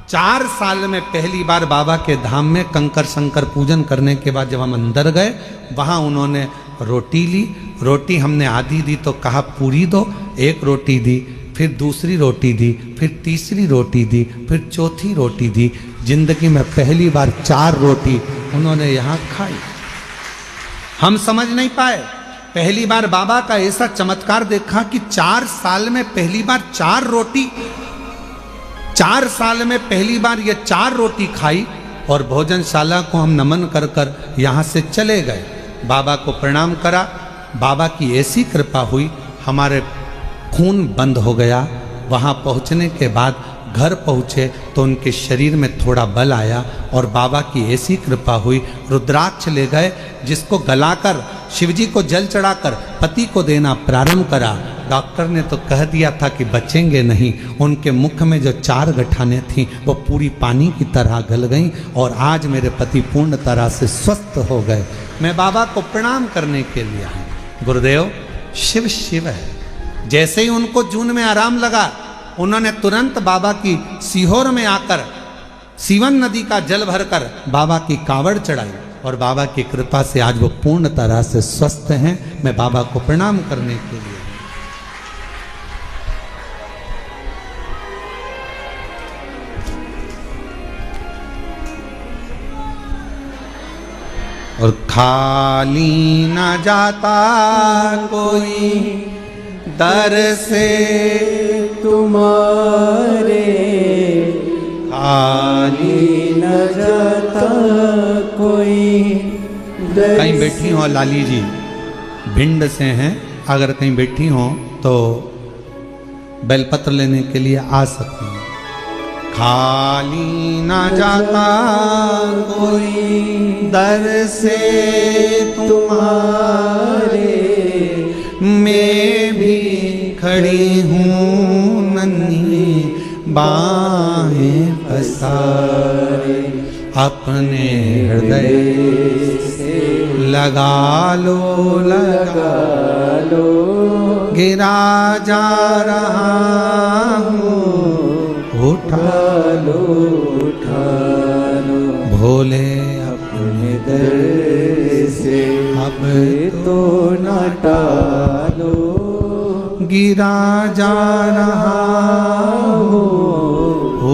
4 साल में पहली बार बाबा के धाम में कंकर शंकर पूजन करने के बाद जब हम अंदर गए, वहाँ उन्होंने रोटी ली। रोटी हमने आधी दी तो कहा पूरी दो, एक रोटी दी, फिर दूसरी रोटी दी, फिर तीसरी रोटी दी, फिर चौथी रोटी दी। जिंदगी में पहली बार 4 रोटी उन्होंने यहाँ खाई। हम समझ नहीं पाए, पहली बार बाबा का ऐसा चमत्कार देखा कि 4 साल में पहली बार 4 रोटी, 4 साल में पहली बार ये 4 रोटी खाई। और भोजनशाला को हम नमन कर कर यहाँ से चले गए, बाबा को प्रणाम करा। बाबा की ऐसी कृपा हुई, हमारे खून बंद हो गया। वहाँ पहुँचने के बाद घर पहुँचे तो उनके शरीर में थोड़ा बल आया और बाबा की ऐसी कृपा हुई, रुद्राक्ष ले गए, जिसको गलाकर शिवजी को जल चढ़ाकर पति को देना प्रारंभ करा। डॉक्टर ने तो कह दिया था कि बचेंगे नहीं। उनके मुख में जो 4 गठानें थीं वो पूरी पानी की तरह गल गईं और आज मेरे पति पूर्ण तरह से स्वस्थ हो गए। मैं बाबा को प्रणाम करने के लिए आया। गुरुदेव शिव शिव है। जैसे ही उनको जून में आराम लगा, उन्होंने तुरंत बाबा की सीहोर में आकर सीवन नदी का जल भरकर बाबा की कावड़ चढ़ाई और बाबा की कृपा से आज वो पूर्ण तरह से स्वस्थ हैं। मैं बाबा को प्रणाम करने के लिए। और खाली न जाता कोई दर से तुम्हारे, खाली न जाता कोई दर। कहीं बैठी हो लाली जी, भिंड से हैं, अगर कहीं बैठी हो तो बेलपत्र लेने के लिए आ सकती हैं। खाली न जाता कोई दर से तुम्हारे, मैं भी खड़ी हूँ नन्ही बाहें पसारे, अपने हृदय से लगा लो लगा लो, गिरा जा रहा हूँ उठा लो उठा लो, भोले अपने दर से अब तो न टालो, गिरा जा रहा हूँ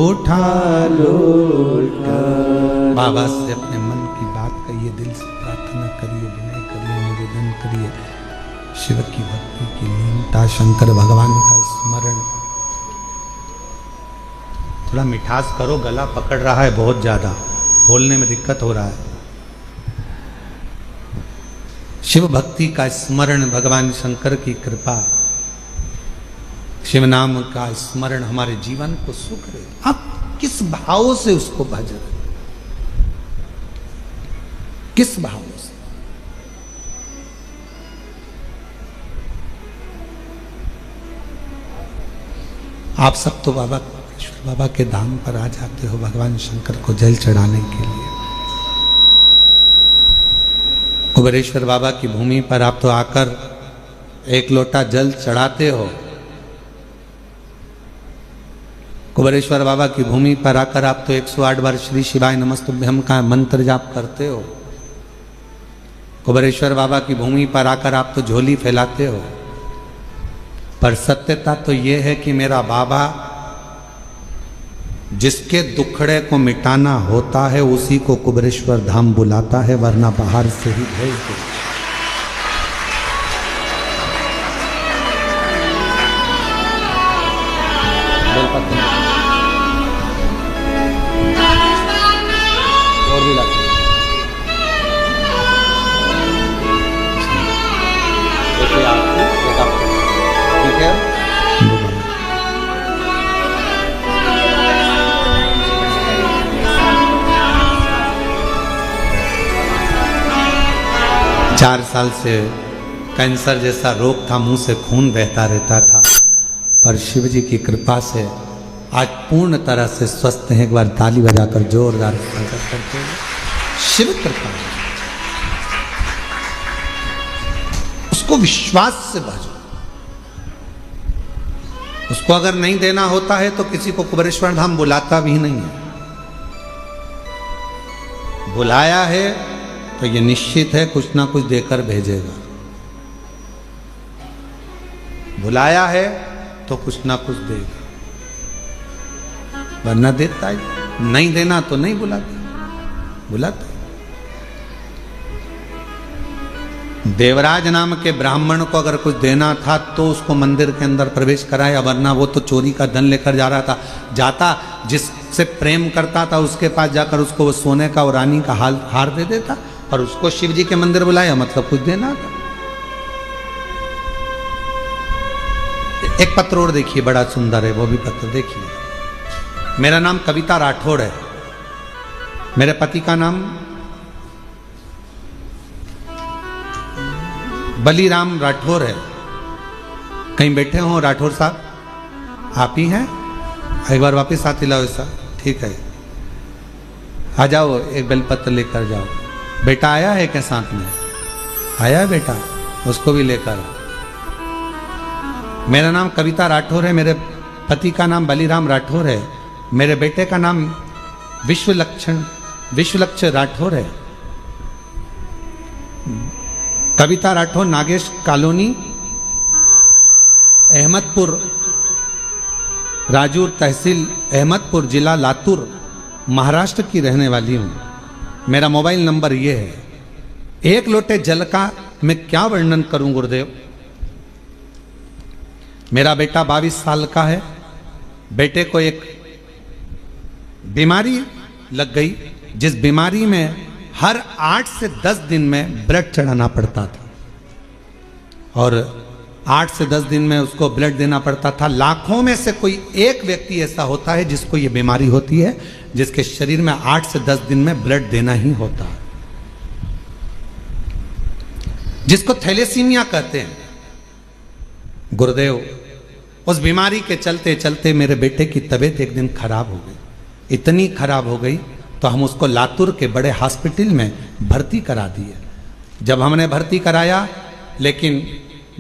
उठा लो उठा। बाबा से अपने मन की बात कहिए, दिल से प्रार्थना करिए, विनय करिए, निवेदन करिए। शिव की भक्ति की लीनता, शंकर भगवान का स्मरण। थोड़ा मिठास करो, गला पकड़ रहा है बहुत ज्यादा, बोलने में दिक्कत हो रहा है। शिव भक्ति का स्मरण, भगवान शंकर की कृपा, शिव नाम का स्मरण हमारे जीवन को सुख दे। आप किस भाव से उसको भज रहे, किस भाव से? आप सब तो बाबा कुबेरेश्वर बाबा के धाम पर आ जाते हो भगवान शंकर को जल चढ़ाने के लिए। कुबेरेश्वर बाबा की भूमि पर आप तो आकर एक लोटा जल चढ़ाते हो। कुबेरेश्वर बाबा की भूमि पर आकर आप तो 108 बार श्री शिवाय नमस्तुभ्यम का मंत्र जाप करते हो। कुबेरेश्वर बाबा की भूमि पर आकर आप तो झोली फैलाते हो। पर सत्यता तो यह है कि मेरा बाबा जिसके दुखड़े को मिटाना होता है उसी को कुबेरेश्वर धाम बुलाता है, वरना बाहर से ही भेज दो। और भी लाते ठीक है। 4 साल से कैंसर जैसा रोग था, मुंह से खून बहता रहता था, पर शिव जी की कृपा से आज पूर्ण तरह से स्वस्थ हैं। एक बार ताली बजाकर जोरदार स्वागत करते हैं। शिव कृपा, उसको विश्वास से भजो। उसको अगर नहीं देना होता है तो किसी को कुबेरेश्वर धाम बुलाता भी नहीं है। बुलाया है तो ये निश्चित है कुछ ना कुछ देकर भेजेगा। बुलाया है तो कुछ ना कुछ देगा, वरना देता है। नहीं देना तो नहीं बुलाता। देवराज नाम के ब्राह्मण को अगर कुछ देना था तो उसको मंदिर के अंदर प्रवेश कराया, वरना वो तो चोरी का धन लेकर जा रहा था। जाता जिससे प्रेम करता था उसके पास जाकर उसको वो सोने का और रानी का हार दे देता, और उसको शिव जी के मंदिर बुलाया मतलब कुछ देना था। एक पत्र और देखिए, बड़ा सुंदर है वो भी पत्र देखिए। मेरा नाम कविता राठौड़ है, मेरे पति का नाम बलीराम राठौर है। कहीं बैठे हो राठौर साहब? आप ही हैं? एक बार वापस हाथ हिलाओ ऐसा, ठीक है। आ जाओ, एक बेलपत्र लेकर जाओ। बेटा आया है क्या साथ में? आया है बेटा, उसको भी लेकर। मेरा नाम कविता राठौर है, मेरे पति का नाम बलीराम राठौर है, मेरे बेटे का नाम विश्वलक्ष्य राठौर है। कविता राठौर नागेश कॉलोनी, अहमदपुर, राजूर तहसील, अहमदपुर जिला लातूर, महाराष्ट्र की रहने वाली हूं। मेरा मोबाइल नंबर यह है। एक लोटे जल का मैं क्या वर्णन करूं गुरुदेव। मेरा बेटा 22 साल का है। बेटे को एक बीमारी लग गई, जिस बीमारी में हर 8 से 10 दिन में ब्लड चढ़ाना पड़ता था, और 8 से 10 दिन में उसको ब्लड देना पड़ता था। लाखों में से कोई एक व्यक्ति ऐसा होता है जिसको ये बीमारी होती है, जिसके शरीर में 8 से 10 दिन में ब्लड देना ही होता है, जिसको थैलेसीमिया कहते हैं। गुरुदेव, उस बीमारी के चलते चलते मेरे बेटे की तबीयत एक दिन खराब हो गई। इतनी खराब हो गई तो हम उसको लातूर के बड़े हॉस्पिटल में भर्ती करा दिए। जब हमने भर्ती कराया, लेकिन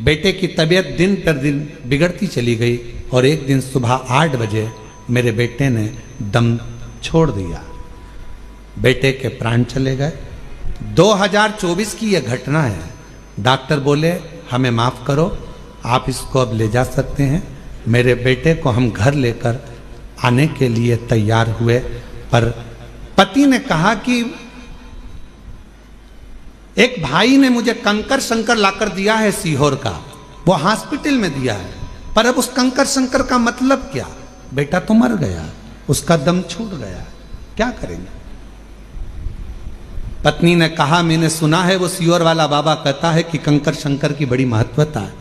बेटे की तबीयत दिन पर दिन बिगड़ती चली गई, और एक दिन सुबह 8 बजे मेरे बेटे ने दम छोड़ दिया। बेटे के प्राण चले गए। 2024 की यह घटना है। डॉक्टर बोले हमें माफ करो, आप इसको अब ले जा सकते हैं। मेरे बेटे को हम घर लेकर आने के लिए तैयार हुए, पर पति ने कहा कि एक भाई ने मुझे कंकर शंकर लाकर दिया है सीहोर का, वो हॉस्पिटल में दिया है, पर अब उस कंकर शंकर का मतलब क्या? बेटा तो मर गया, उसका दम छूट गया, क्या करेंगे? पत्नी ने कहा मैंने सुना है वो सीहोर वाला बाबा कहता है कि कंकर शंकर की बड़ी महत्वता है,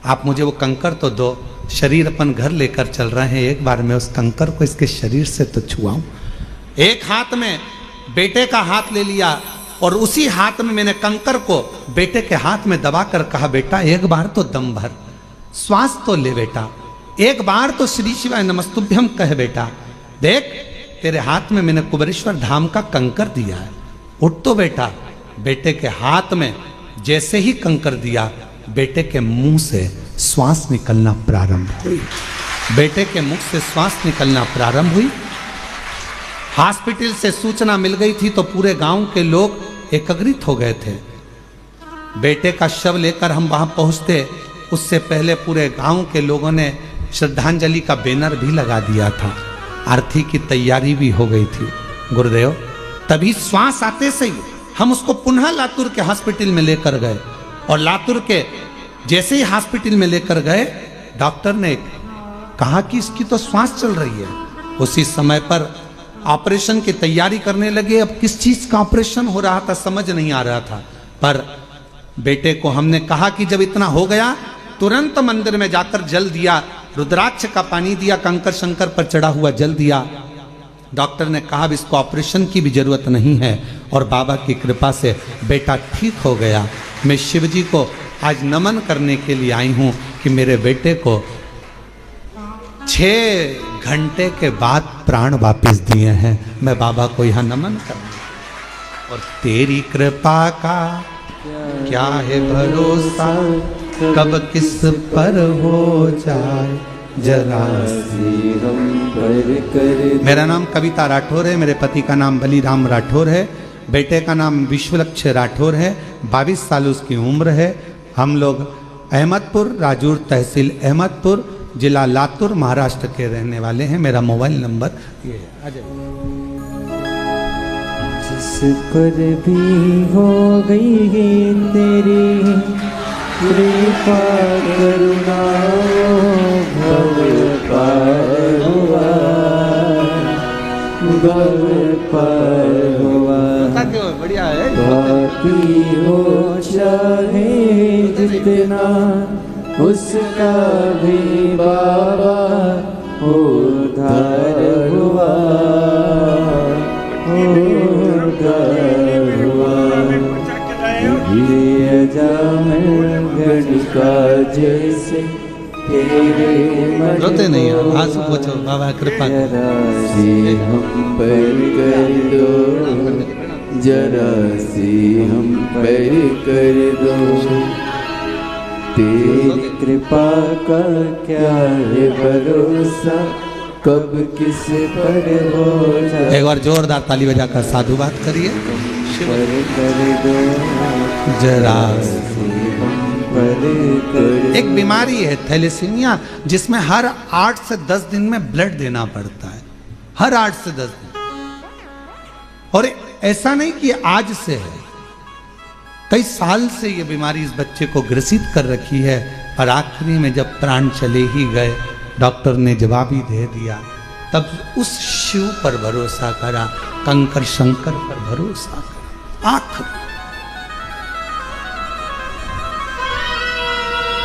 आप मुझे वो कंकर तो दो। शरीर अपन घर लेकर चल रहे हैं, एक बार मैं उस कंकर को इसके शरीर से तो छुआऊं। एक हाथ में बेटे का हाथ ले लिया, और उसी हाथ में मैंने कंकर को बेटे के हाथ में दबाकर कहा बेटा एक बार तो दम भर, श्वास तो ले बेटा। एक बार तो श्री शिवाय नमस्तुभ्यम कह बेटा, देख तेरे हाथ में मैंने कुबेरेश्वर धाम का कंकर दिया है, उठ तो बेटा। बेटे के हाथ में जैसे ही कंकर दिया, बेटे के मुंह से श्वास निकलना प्रारंभ हुई। बेटे के मुख से श्वास निकलना प्रारंभ हुई। हॉस्पिटल से सूचना मिल गई थी तो पूरे गांव के लोग एकत्रित हो गए थे। बेटे का शव लेकर हम वहां पहुंचते, उससे पहले पूरे गांव के लोगों ने श्रद्धांजलि का बैनर भी लगा दिया था। आरती की तैयारी भी हो गई थी। गुरुदेव, तभी श्वास आते से ही हम उसको पुनः लातूर के हॉस्पिटल में लेकर गए, और लातूर के जैसे ही हॉस्पिटल में लेकर गए, डॉक्टर ने कहा कि इसकी तो श्वास चल रही है। उसी समय पर ऑपरेशन की तैयारी करने लगे। अब किस चीज का ऑपरेशन हो रहा था समझ नहीं आ रहा था, पर बेटे को हमने कहा कि जब इतना हो गया, तुरंत मंदिर में जाकर जल दिया, रुद्राक्ष का पानी दिया, कंकर शंकर पर चढ़ा हुआ जल दिया। डॉक्टर ने कहा अब इसको ऑपरेशन की भी जरूरत नहीं है, और बाबा की कृपा से बेटा ठीक हो गया। मैं शिव जी को आज नमन करने के लिए आई हूं कि मेरे बेटे को 6 घंटे के बाद प्राण वापस दिए हैं। मैं बाबा को यहाँ नमन कर, और तेरी कृपा का क्या है भरोसा, कब किस पर हो जाए जरा से हम पर कर। मेरा नाम कविता राठौर है, मेरे पति का नाम बलीराम राठौर है, बेटे का नाम विश्वलक्ष्य राठौर है, 22 साल उसकी उम्र है। हम लोग अहमदपुर, राजूर तहसील अहमदपुर, जिला लातूर, महाराष्ट्र के रहने वाले हैं। मेरा मोबाइल नंबर ये है। अजय, जिस पर भी हो गई है तेरी कृपा करुणा, भव पार हुआ, भव पार हुआ। बढ़िया है। बाकी हो चाहे जितना, उसका भी बाबा उद्धार हुआ, उद्धार हुआ। ये अजामिल गणिका जैसे तेरे मन रोते नहीं हो, आंसू पोंछो, बाबा कृपा जरा से हम पर कर दो, जरा से हम पर कर दो। तेरी कृपा का क्या है भरोसा, कब किस पर हो जाए। एक बार जोरदार ताली बजाकर साधुवाद करिए। पर कर दो, जरा पर कर। एक बीमारी है थैलेसीमिया, जिसमें हर 8 से 10 दिन में ब्लड देना पड़ता है, हर 8 से 10 दिन। और ऐसा नहीं कि आज से है, कई साल से ये बीमारी इस बच्चे को ग्रसित कर रखी है। और आखिरी में जब प्राण चले ही गए, डॉक्टर ने जवाब ही दे दिया, तब उस शिव पर भरोसा करा, कंकर शंकर पर भरोसा करा। आखिर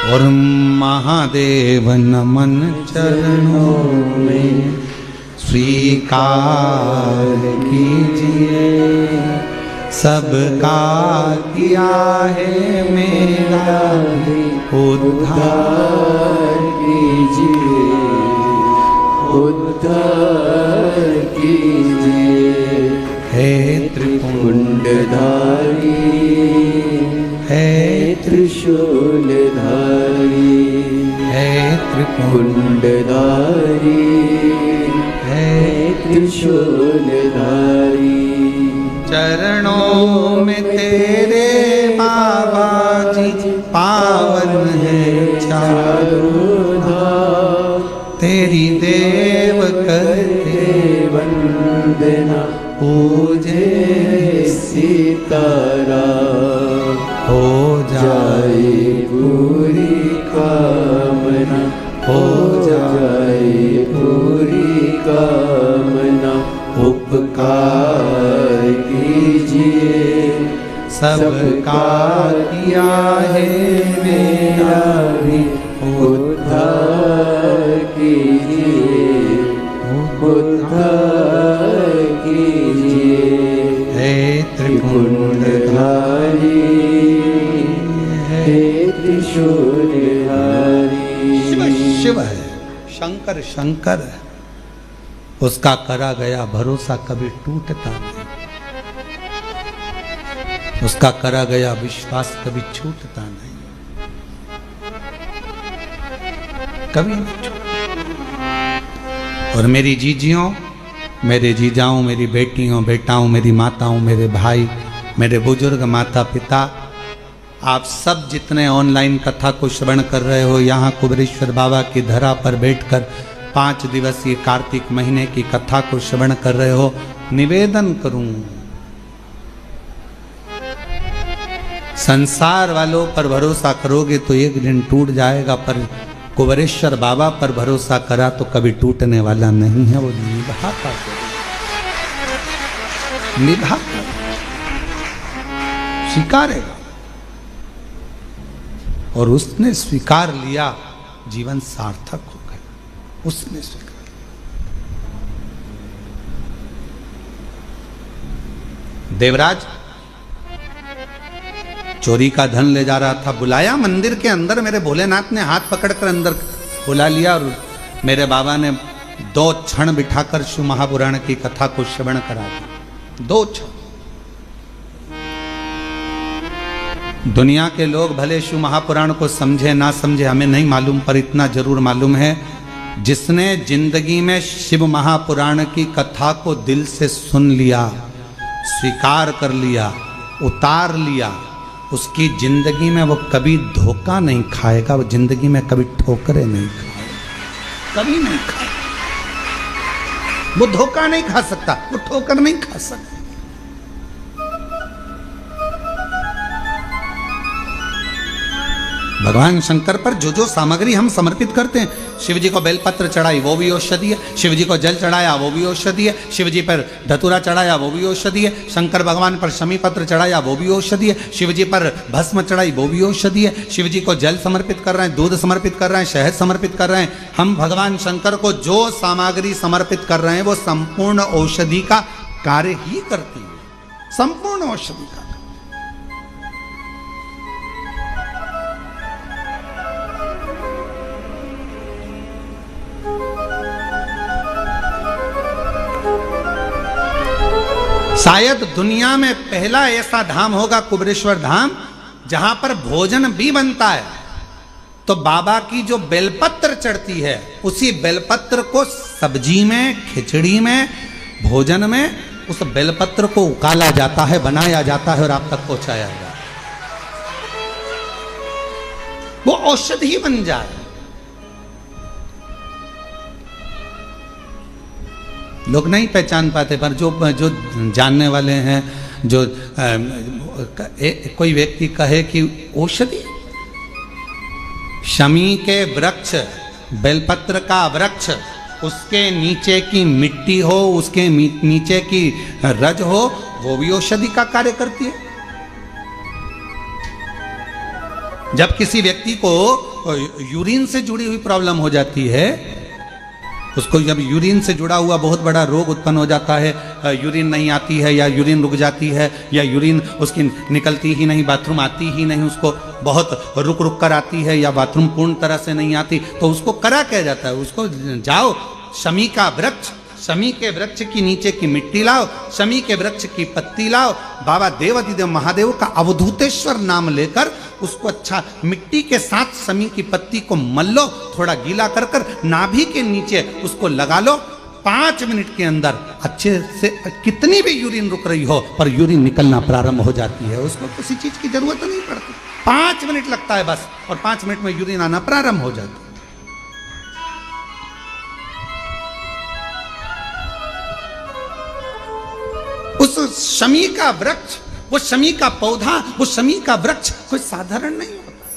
और महादेव नमन चरणों में स्वीकार कीजिए, सबका किया है मेरा उद्धार कीजिए, उद्धार कीजिए। हे त्रिपुंडधारी, है त्रिशूलधारी, हे त्रिपुंडधारी, है त्रिशूलधारी। चरणों में तेरे बाबा जी पावन है चारों धाम, तेरी देव करके वंदना पूजे सितारा, हो जाए पूरी कामना, हो जाए पूरी कामना। उपकार कीजिए, सबका किया है मेरा भी उद्धार कीजिए, उद्धार कीजिए। हे त्रिपुंडधारी, हे त्रिशूलधारी। शिव है, शंकर शंकर है, उसका करा गया भरोसा कभी टूटता नहीं, उसका करा गया विश्वास कभी छूटता नहीं, कभी नहीं छूटता। और मेरी जीजियों, मेरे जीजाओं, मेरी बेटियों बेटाओं, मेरी माताओं, मेरे भाई, मेरे बुजुर्ग माता पिता, आप सब जितने ऑनलाइन कथा को श्रवण कर रहे हो, यहाँ कुबेरेश्वर बाबा की धरा पर बैठकर 5 दिवसीय कार्तिक महीने की कथा को श्रवण कर रहे हो, निवेदन करूं, संसार वालों पर भरोसा करोगे तो एक दिन टूट जाएगा, पर कुबेरेश्वर बाबा पर भरोसा करा तो कभी टूटने वाला नहीं है, वो निभाता निभाता स्वीकारेगा। और उसने स्वीकार लिया, जीवन सार्थक हो गया, उसने स्वीकार। देवराज चोरी का धन ले जा रहा था, बुलाया मंदिर के अंदर, मेरे भोलेनाथ ने हाथ पकड़कर अंदर बुला लिया और मेरे बाबा ने 2 क्षण बिठाकर शिव महापुराण की कथा को श्रवण करा दिया। 2 क्षण। दुनिया के लोग भले शिव महापुराण को समझे ना समझे हमें नहीं मालूम, पर इतना जरूर मालूम है, जिसने जिंदगी में शिव महापुराण की कथा को दिल से सुन लिया, स्वीकार कर लिया, उतार लिया, उसकी जिंदगी में वो कभी धोखा नहीं खाएगा, वो जिंदगी में कभी ठोकरे नहीं खाएगा, कभी नहीं खाएगा। वो धोखा नहीं खा सकता, वो ठोकर नहीं खा सकता। भगवान शंकर पर जो जो सामग्री हम समर्पित करते हैं, शिव जी को बेलपत्र चढ़ाई वो भी औषधि है, शिव जी को जल चढ़ाया वो भी औषधि है, शिव जी पर धतूरा चढ़ाया वो भी औषधि है, शंकर भगवान पर शमी पत्र चढ़ाया वो भी औषधि है, शिव जी पर भस्म चढ़ाई वो भी औषधि है, शिव जी को जल समर्पित कर रहे हैं, दूध समर्पित कर रहे हैं, शहद समर्पित कर रहे हैं, हम भगवान शंकर को जो सामग्री समर्पित कर रहे हैं वो संपूर्ण औषधि का कार्य ही करती है, संपूर्ण औषधि का। शायद दुनिया में पहला ऐसा धाम होगा कुबेरेश्वर धाम, जहां पर भोजन भी बनता है। तो बाबा की जो बेलपत्र चढ़ती है, उसी बेलपत्र को सब्जी में, खिचड़ी में, भोजन में, उस बेलपत्र को उकाला जाता है, बनाया जाता है और आप तक पहुंचाया जाता है, वो औषधि बन जाए। लोग नहीं पहचान पाते, पर जो जानने वाले हैं, जो कोई व्यक्ति कहे कि औषधि, शमी के वृक्ष, बेलपत्र का वृक्ष, उसके नीचे की मिट्टी हो, उसके नीचे की रज हो, वो भी औषधि का कार्य करती है। जब किसी व्यक्ति को यूरिन से जुड़ी हुई प्रॉब्लम हो जाती है, उसको जब यूरिन से जुड़ा हुआ बहुत बड़ा रोग उत्पन्न हो जाता है, यूरिन नहीं आती है या यूरिन रुक जाती है या यूरिन उसकी निकलती ही नहीं, बाथरूम आती ही नहीं, उसको बहुत रुक रुक कर आती है या बाथरूम पूर्ण तरह से नहीं आती, तो उसको करा क्या जाता है, उसको जाओ शमी का वृक्ष, शमी के वृक्ष की नीचे की मिट्टी लाओ, शमी के वृक्ष की पत्ती लाओ, बाबा देवाधिदेव महादेव का अवधूतेश्वर नाम लेकर उसको अच्छा मिट्टी के साथ शमी की पत्ती को मल लो, थोड़ा गीला कर कर नाभि के नीचे उसको लगा लो। 5 मिनट के अंदर अच्छे से, कितनी भी यूरिन रुक रही हो पर यूरिन निकलना प्रारंभ हो जाती है, उसको किसी चीज की जरूरत नहीं पड़ती। 5 मिनट लगता है बस, और 5 मिनट में यूरिन आना प्रारंभ हो जाता है। उस शमी का वृक्ष, वो शमी का पौधा, वो शमी का वृक्ष कोई साधारण नहीं होता।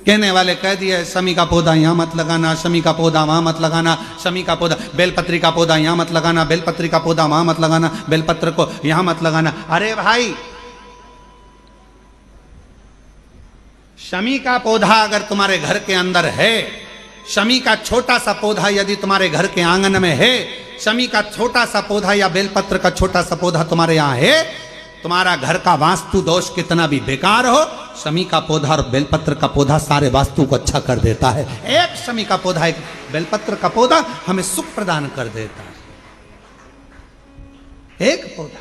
कहने वाले कह दिए शमी का पौधा यहां मत लगाना, शमी का पौधा वहां मत लगाना, शमी का पौधा, बेलपत्री का पौधा यहां मत लगाना, बेलपत्री का पौधा वहां मत लगाना, बेलपत्र को यहां मत लगाना। अरे भाई, शमी का पौधा अगर तुम्हारे घर के अंदर है, शमी का छोटा सा पौधा यदि तुम्हारे घर के आंगन में है, शमी का छोटा सा पौधा या बेलपत्र का छोटा सा पौधा तुम्हारे यहां है, तुम्हारा घर का वास्तु दोष कितना भी बेकार हो, शमी का पौधा और बेलपत्र का पौधा सारे वास्तु को अच्छा कर देता है। एक शमी का पौधा, एक बेलपत्र का पौधा हमें सुख प्रदान कर देता है। एक पौधा।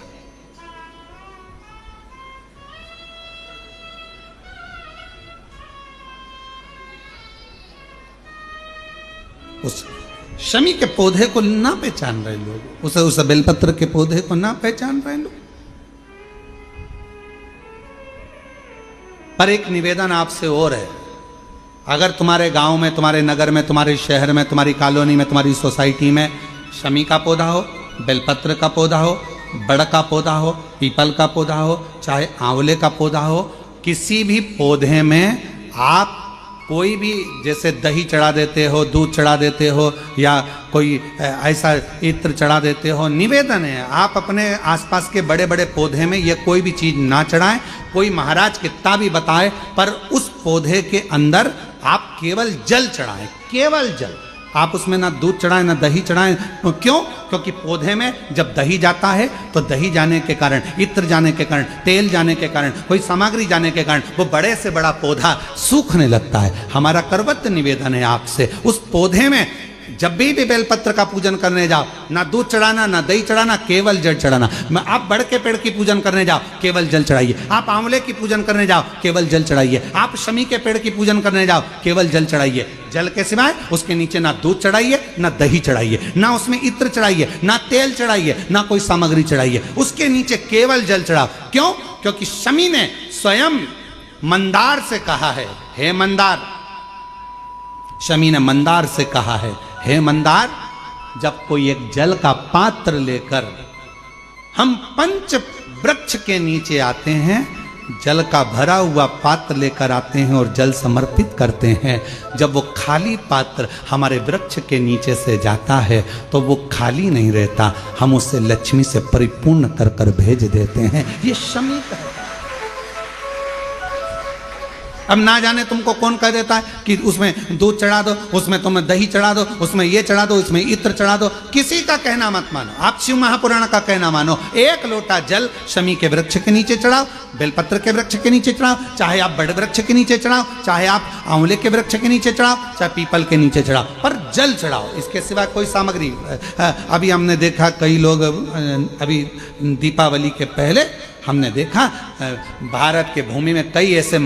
उस शमी के पौधे को ना पहचान रहे लोग, उस बेलपत्र के पौधे को ना पहचान रहे लोग। पर एक निवेदन आपसे और है, अगर तुम्हारे गांव में, तुम्हारे नगर में, तुम्हारे शहर में, तुम्हारी कॉलोनी में, तुम्हारी सोसाइटी में शमी का पौधा हो, बेलपत्र का पौधा हो, बड़ का पौधा हो, पीपल का पौधा हो, चाहे आंवले का पौधा हो, किसी भी पौधे में आप कोई भी, जैसे दही चढ़ा देते हो, दूध चढ़ा देते हो, या कोई ऐसा इत्र चढ़ा देते हो, निवेदन है आप अपने आसपास के बड़े बड़े पौधे में ये कोई भी चीज़ ना चढ़ाएं। कोई महाराज कितना भी बताए, पर उस पौधे के अंदर आप केवल जल चढ़ाएं, केवल जल। आप उसमें ना दूध चढ़ाएं ना दही चढ़ाएं। क्यों? क्योंकि पौधे में जब दही जाता है तो दही जाने के कारण, इत्र जाने के कारण, तेल जाने के कारण, कोई सामग्री जाने के कारण वो बड़े से बड़ा पौधा सूखने लगता है। हमारा करवत्त निवेदन है आपसे, उस पौधे में जब भी बेलपत्र का पूजन करने जाओ, ना दूध चढ़ाना ना दही चढ़ाना, केवल जल चढ़ाना। आप बड़ के पेड़ की पूजन करने जाओ, केवल जल चढ़ाइए। आप आंवले की पूजन करने जाओ, केवल जल चढ़ाइए। आप शमी के पेड़ की पूजन करने जाओ, केवल जल चढ़ाइए। जल के सिवाय उसके नीचे ना दूध चढ़ाइए ना दही चढ़ाइए, ना उसमें इत्र चढ़ाइए, ना तेल चढ़ाइए, ना कोई सामग्री चढ़ाइए। उसके नीचे केवल जल चढ़ाओ। क्यों? क्योंकि शमी ने स्वयं मंदार से कहा है, हे मंदार, शमी ने मंदार से कहा है, हे मंदार, जब कोई एक जल का पात्र लेकर हम पंच वृक्ष के नीचे आते हैं, जल का भरा हुआ पात्र लेकर आते हैं और जल समर्पित करते हैं, जब वो खाली पात्र हमारे वृक्ष के नीचे से जाता है तो वो खाली नहीं रहता, हम उसे लक्ष्मी से परिपूर्ण कर कर भेज देते हैं। ये शमी का है। अब ना जाने तुमको कौन कह देता है कि उसमें दूध चढ़ा दो, उसमें तुम दही चढ़ा दो, उसमें ये चढ़ा दो, इसमें इत्र चढ़ा दो। किसी का कहना मत मानो, आप शिव महापुराण का कहना मानो। एक लोटा जल शमी के वृक्ष के नीचे चढ़ाओ, बेलपत्र के वृक्ष के नीचे चढ़ाओ, चाहे आप बड़े वृक्ष के नीचे चढ़ाओ, चाहे आप आंवले के वृक्ष के नीचे चढ़ाओ, चाहे पीपल के नीचे चढ़ाओ, पर जल चढ़ाओ। इसके सिवा कोई सामग्री। अभी हमने देखा कई लोग, अभी दीपावली के पहले हमने देखा भारत के भूमि में कई ऐसे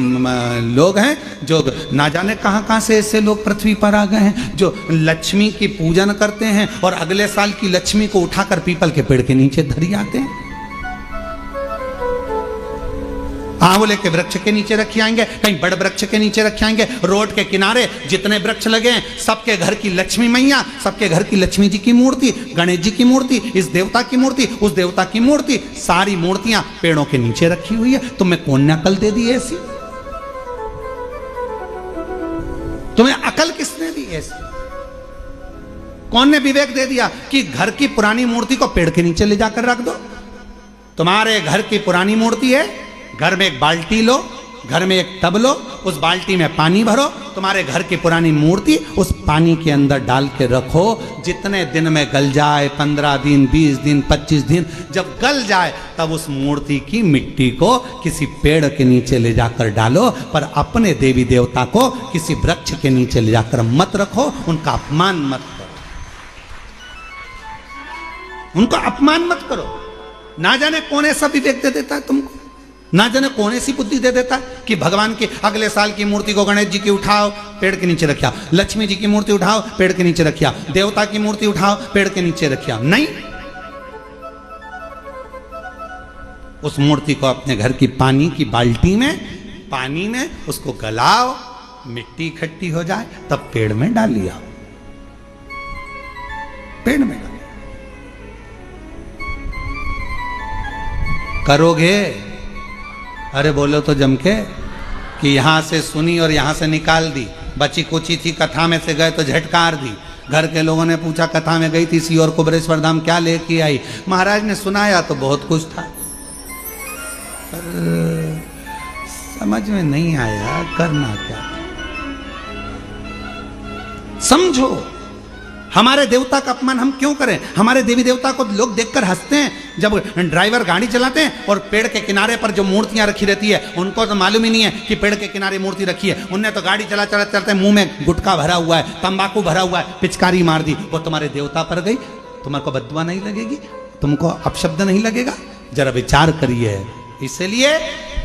लोग हैं जो ना जाने कहां कहां से ऐसे लोग पृथ्वी पर आ गए हैं, जो लक्ष्मी की पूजन करते हैं और अगले साल की लक्ष्मी को उठाकर पीपल के पेड़ के नीचे धरी आते हैं, आंवले के वृक्ष के नीचे रखे आएंगे, कहीं बड़ वृक्ष के नीचे रखे आएंगे। रोड के किनारे जितने वृक्ष लगे हैं, सबके घर की लक्ष्मी मैया, सबके घर की लक्ष्मी जी की मूर्ति, गणेश जी की मूर्ति, इस देवता की मूर्ति, उस देवता की मूर्ति, सारी मूर्तियां पेड़ों के नीचे रखी हुई है। तुम्हें कौन ने अकल दे दी ऐसी? तुम्हें अकल किसने दी ऐसी? कौन ने विवेक दे दिया कि घर की पुरानी मूर्ति को पेड़ के नीचे ले जाकर रख दो? तुम्हारे घर की पुरानी मूर्ति है, घर में एक बाल्टी लो, घर में एक टब लो, उस बाल्टी में पानी भरो, तुम्हारे घर की पुरानी मूर्ति उस पानी के अंदर डाल के रखो। जितने दिन में गल जाए, 15 दिन, 20 दिन, 25 दिन, जब गल जाए तब उस मूर्ति की मिट्टी को किसी पेड़ के नीचे ले जाकर डालो, पर अपने देवी देवता को किसी वृक्ष के नीचे ले जाकर मत रखो, उनका अपमान मत करो, उनका अपमान मत करो। ना जाने कौन ऐसा विवेक दे देता है तुमको, ना जाने कौन ऐसी बुद्धि दे देता है कि भगवान की अगले साल की मूर्ति को गणेश जी की उठाओ, पेड़ के नीचे रखिया, लक्ष्मी जी की मूर्ति उठाओ, पेड़ के नीचे रखिया, देवता की मूर्ति उठाओ, पेड़ के नीचे रखिया। नहीं, उस मूर्ति को अपने घर की पानी की बाल्टी में, पानी में उसको गलाओ, मिट्टी इकट्ठी हो जाए, तब पेड़ में डाल लिया, पेड़ में डाल। करोगे? अरे बोलो तो जम के कि यहां से सुनी और यहां से निकाल दी, बची कुची थी, कथा में से गए तो झटकार दी। घर के लोगों ने पूछा कथा में गई थी सीहोर कुबरेश्वर धाम, क्या लेके आई? महाराज ने सुनाया तो बहुत कुछ था, पर समझ में नहीं आया करना क्या। समझो, हमारे देवता का अपमान हम क्यों करें? हमारे देवी देवता को लोग देखकर हंसते हैं। जब ड्राइवर गाड़ी चलाते हैं और पेड़ के किनारे पर जो मूर्तियां रखी रहती है, उनको तो मालूम ही नहीं है कि पेड़ के किनारे मूर्ति रखी है। उनने तो गाड़ी चलते मुंह में गुटखा भरा हुआ है, तंबाकू भरा हुआ है, पिचकारी मार दी, वो तुम्हारे देवता पर गई। तुम्हारे को बददुआ नहीं लगेगी? तुमको अपशब्द नहीं लगेगा? जरा विचार करिए। इसलिए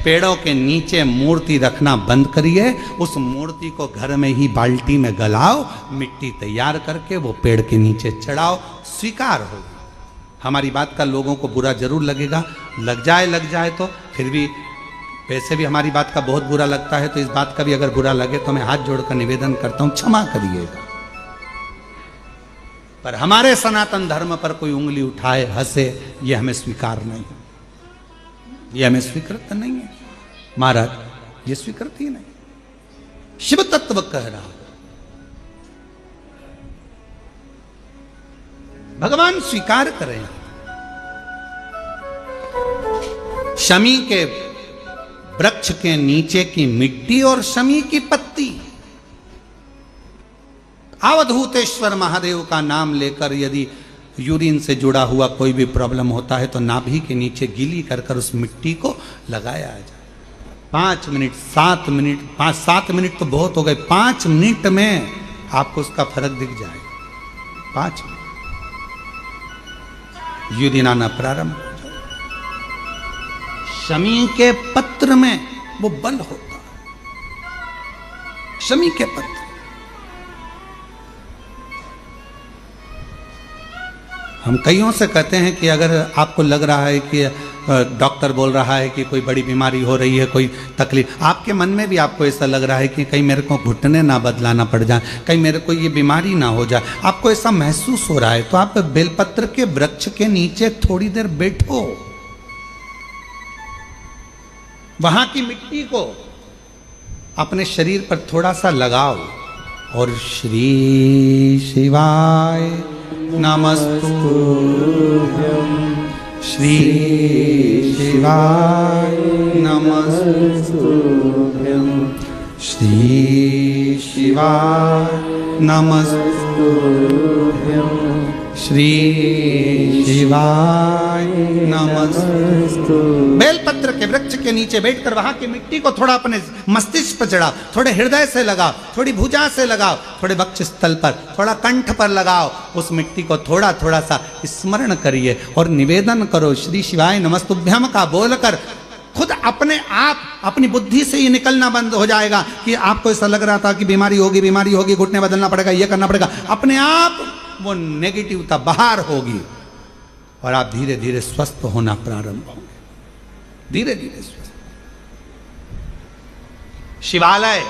पेड़ों के नीचे मूर्ति रखना बंद करिए। उस मूर्ति को घर में ही बाल्टी में गलाओ, मिट्टी तैयार करके वो पेड़ के नीचे चढ़ाओ, स्वीकार होगा। हमारी बात का लोगों को बुरा जरूर लगेगा, लग जाए तो फिर भी, वैसे भी हमारी बात का बहुत बुरा लगता है, तो इस बात का भी अगर बुरा लगे तो मैं हाथ जोड़कर निवेदन करता हूं, क्षमा करिएगा। पर हमारे सनातन धर्म पर कोई उंगली उठाए, हंसे, ये हमें स्वीकार नहीं, ये हमें स्वीकृत नहीं है महाराज, ये स्वीकृत ही नहीं। शिव तत्व कह रहा, भगवान स्वीकार करें। शमी के वृक्ष के नीचे की मिट्टी और शमी की पत्ती, अवधूतेश्वर महादेव का नाम लेकर यदि यूरिन से जुड़ा हुआ कोई भी प्रॉब्लम होता है तो नाभि के नीचे गीली कर उस मिट्टी को लगाया जाए। 5 मिनट 7 मिनट 5-7 मिनट तो बहुत हो गए, 5 मिनट में आपको उसका फर्क दिख जाएगा। 5 मिनट यूरिन आना प्रारंभ हो जाए। शमी के पत्र में वो बल होता है। शमी के पत्र, हम कईयों से कहते हैं कि अगर आपको लग रहा है कि डॉक्टर बोल रहा है कि कोई बड़ी बीमारी हो रही है, कोई तकलीफ, आपके मन में भी आपको ऐसा लग रहा है कि कहीं मेरे को घुटने ना बदलाना पड़ जाए, कहीं मेरे को ये बीमारी ना हो जाए, आपको ऐसा महसूस हो रहा है, तो आप बेलपत्र के वृक्ष के नीचे थोड़ी देर बैठो, वहां की मिट्टी को अपने शरीर पर थोड़ा सा लगाओ और श्री शिवाय नमस्तुभ्यं, श्री शिवाय नमस्तुभ्यं, श्री शिवाय नमस्तुभ्यं, श्री शिवाय नमस्तुभ्यं। बेलपत्र के वृक्ष के नीचे बैठकर वहां की मिट्टी को थोड़ा अपने मस्तिष्क पर चढ़ाओ, थोड़े हृदय से लगाओ, थोड़ी भुजा से लगाओ, थोड़े वक्ष स्थल पर, थोड़ा कंठ पर लगाओ। उस मिट्टी को थोड़ा थोड़ा सा स्मरण करिए और निवेदन करो श्री शिवाय नमस्तुभ्यम का बोलकर। खुद अपने आप अपनी बुद्धि से ही निकलना बंद हो जाएगा कि आपको ऐसा लग रहा था कि बीमारी होगी, घुटने बदलना पड़ेगा, ये करना पड़ेगा, अपने आप वो नेगेटिवता बाहर होगी और आप धीरे धीरे स्वस्थ होना प्रारंभ होंगे, धीरे धीरे स्वस्थ। शिवालय,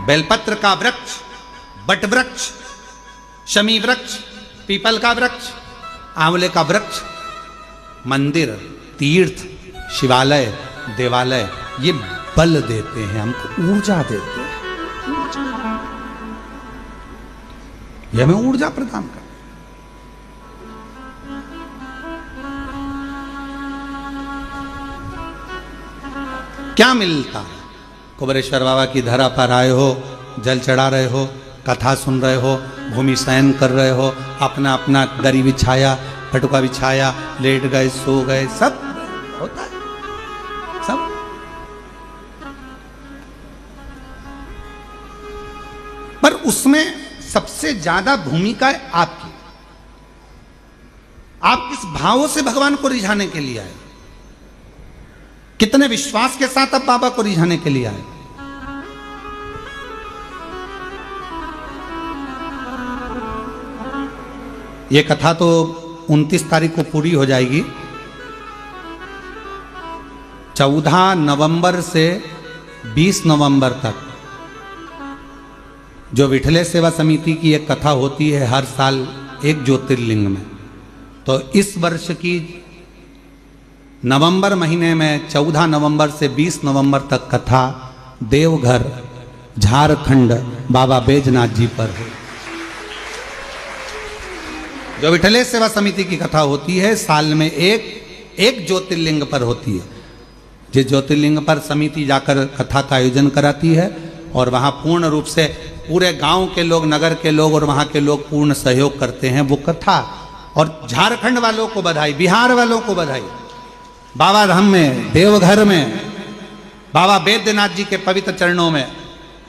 बेलपत्र का वृक्ष, बट वृक्ष, शमी वृक्ष, पीपल का वृक्ष, आंवले का वृक्ष, मंदिर, तीर्थ, शिवालय, देवालय, ये बल देते हैं हमको, ऊर्जा देते हैं, ये हमें ऊर्जा प्रदान करते हैं। क्या मिलता है? कुबेरेश्वर बाबा की धरा पर आए हो, जल चढ़ा रहे हो, कथा सुन रहे हो, भूमि शयन कर रहे हो, अपना अपना दरी बिछाया, पटुका बिछाया, लेट गए, सो गए, सब होता है, सब। पर उसमें सबसे ज्यादा भूमिका है आपकी। आप किस भावों से भगवान को रिझाने के लिए आए, कितने विश्वास के साथ आप बाबा को रिझाने के लिए आए। ये कथा तो 29 तारीख को पूरी हो जाएगी। 14 नवंबर से 20 नवंबर तक जो विठले सेवा समिति की एक कथा होती है हर साल एक ज्योतिर्लिंग में, तो इस वर्ष की नवंबर महीने में 14 नवंबर से 20 नवंबर तक कथा देवघर झारखंड बाबा बैजनाथ जी पर है। जो विठले सेवा समिति की कथा होती है साल में एक ज्योतिर्लिंग पर होती है। जिस ज्योतिर्लिंग पर समिति जाकर कथा का आयोजन कराती है और वहाँ पूर्ण रूप से पूरे गांव के लोग, नगर के लोग और वहाँ के लोग पूर्ण सहयोग करते हैं वो कथा। और झारखंड वालों को बधाई, बिहार वालों को बधाई। बाबा धाम में, देवघर में, बाबा बैद्यनाथ जी के पवित्र चरणों में,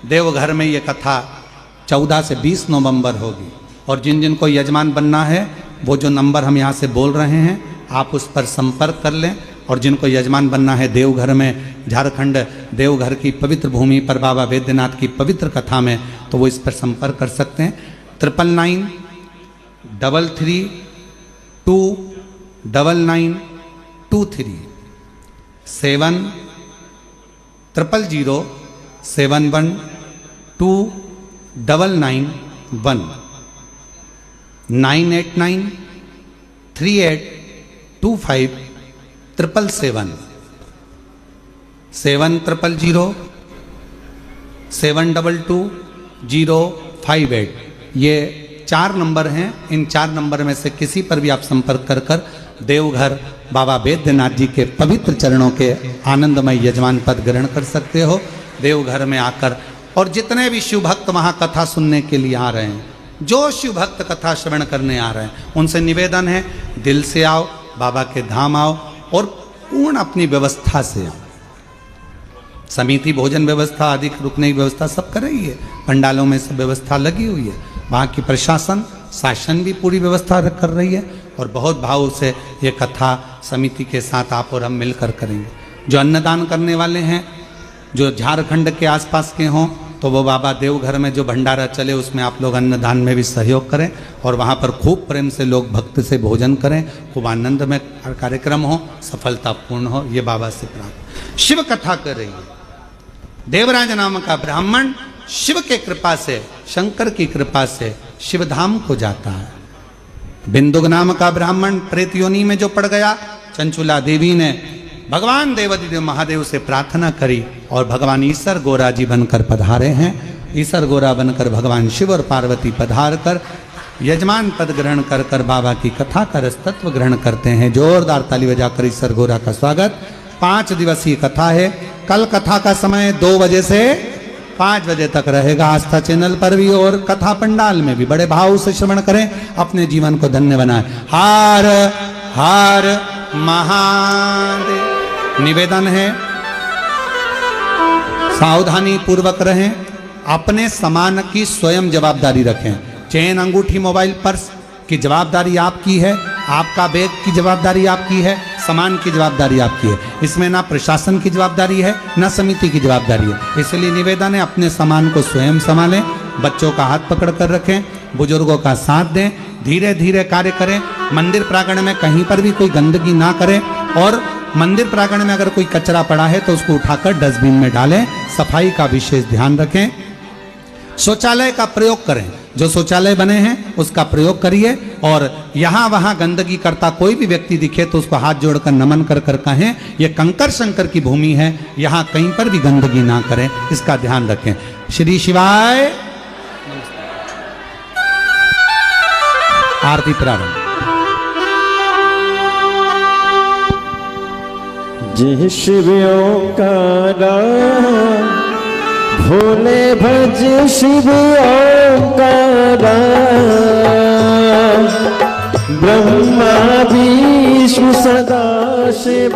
देवघर में ये कथा 14 से 20 नवंबर होगी। और जिन जिन को यजमान बनना है वो जो नंबर हम यहाँ से बोल रहे हैं आप उस पर संपर्क कर लें। और जिनको यजमान बनना है देवघर में, झारखंड देवघर की पवित्र भूमि पर बाबा बैद्यनाथ की पवित्र कथा में, तो वो इस पर संपर्क कर सकते हैं। 9993329923 70007129991 98938257777 7000722058 ये 4 नंबर हैं। इन 4 नंबर में से किसी पर भी आप संपर्क कर कर देवघर बाबा बैद्यनाथ जी के पवित्र चरणों के आनंदमय यजमान पद ग्रहण कर सकते हो देवघर में आकर। और जितने भी शिव भक्त वहाँ कथा सुनने के लिए आ रहे हैं, जो शिव भक्त कथा श्रवण करने आ रहे हैं, उनसे निवेदन है दिल से आओ, बाबा के धाम आओ और पूर्ण अपनी व्यवस्था से आओ। समिति भोजन व्यवस्था आदि रुकने की व्यवस्था सब कर रही है, पंडालों में सब व्यवस्था लगी हुई है। वहाँ की प्रशासन शासन भी पूरी व्यवस्था कर रही है और बहुत भाव से ये कथा समिति के साथ आप और हम मिलकर करेंगे। जो अन्नदान करने वाले हैं, जो झारखंड के आसपास के हों, तो वो बाबा देवघर में जो भंडारा चले उसमें आप लोग अन्नदान में भी सहयोग करें और वहाँ पर खूब प्रेम से लोग भक्त से भोजन करें, खूब आनंद में कार्यक्रम हो, सफलतापूर्ण हो, ये बाबा से प्रार्थना। शिव कथा कर रही है, देवराज नाम का ब्राह्मण शिव के कृपा से, शंकर की कृपा से शिवधाम को जाता है। बिंदुक नाम का ब्राह्मण प्रेत योनि में जो पड़ गया, चंचुला देवी ने भगवान देवादिदेव महादेव से प्रार्थना करी और भगवान ईसर गोरा जी बनकर पधारे हैं। ईसर गोरा बनकर भगवान शिव और पार्वती पधार कर यजमान पद ग्रहण कर कर बाबा की कथा का रसतत्व ग्रहण करते हैं। जोरदार ताली बजाकर ईसर गोरा का स्वागत। 5 दिवसीय कथा है। कल कथा का समय 2 बजे से 5 बजे तक रहेगा आस्था चैनल पर भी और कथा पंडाल में भी। बड़े भाव से श्रवण करें, अपने जीवन को धन्य बनाएं। हर हर महादेव। निवेदन है सावधानी पूर्वक रहें, अपने सामान की स्वयं जवाबदारी रखें। चेन, अंगूठी, मोबाइल, पर्स की जवाबदारी आपकी है, आपका बैग की जवाबदारी आपकी है, सामान की जवाबदारी आपकी है। इसमें ना प्रशासन की जवाबदारी है ना समिति की जवाबदारी है। इसलिए निवेदन है अपने सामान को स्वयं संभालें, बच्चों का हाथ पकड़ कर रखें, बुजुर्गों का साथ दें, धीरे धीरे कार्य करें। मंदिर प्रांगण में कहीं पर भी कोई गंदगी ना करें और मंदिर प्रांगण में अगर कोई कचरा पड़ा है तो उसको उठाकर डस्टबिन में डालें। सफाई का विशेष ध्यान रखें। शौचालय का प्रयोग करें, जो शौचालय बने हैं उसका प्रयोग करिए। और यहाँ वहाँ गंदगी करता कोई भी व्यक्ति दिखे तो उसको हाथ जोड़कर नमन कर कर कहें ये कंकर शंकर की भूमि है, यहाँ कहीं पर भी गंदगी ना करें, इसका ध्यान रखें। श्री शिवाय। आरती प्रारंभ। जय शिव ओंकारा, भोले भज शिव ओंकारा। ब्रह्मा विष्णु सदा शिव,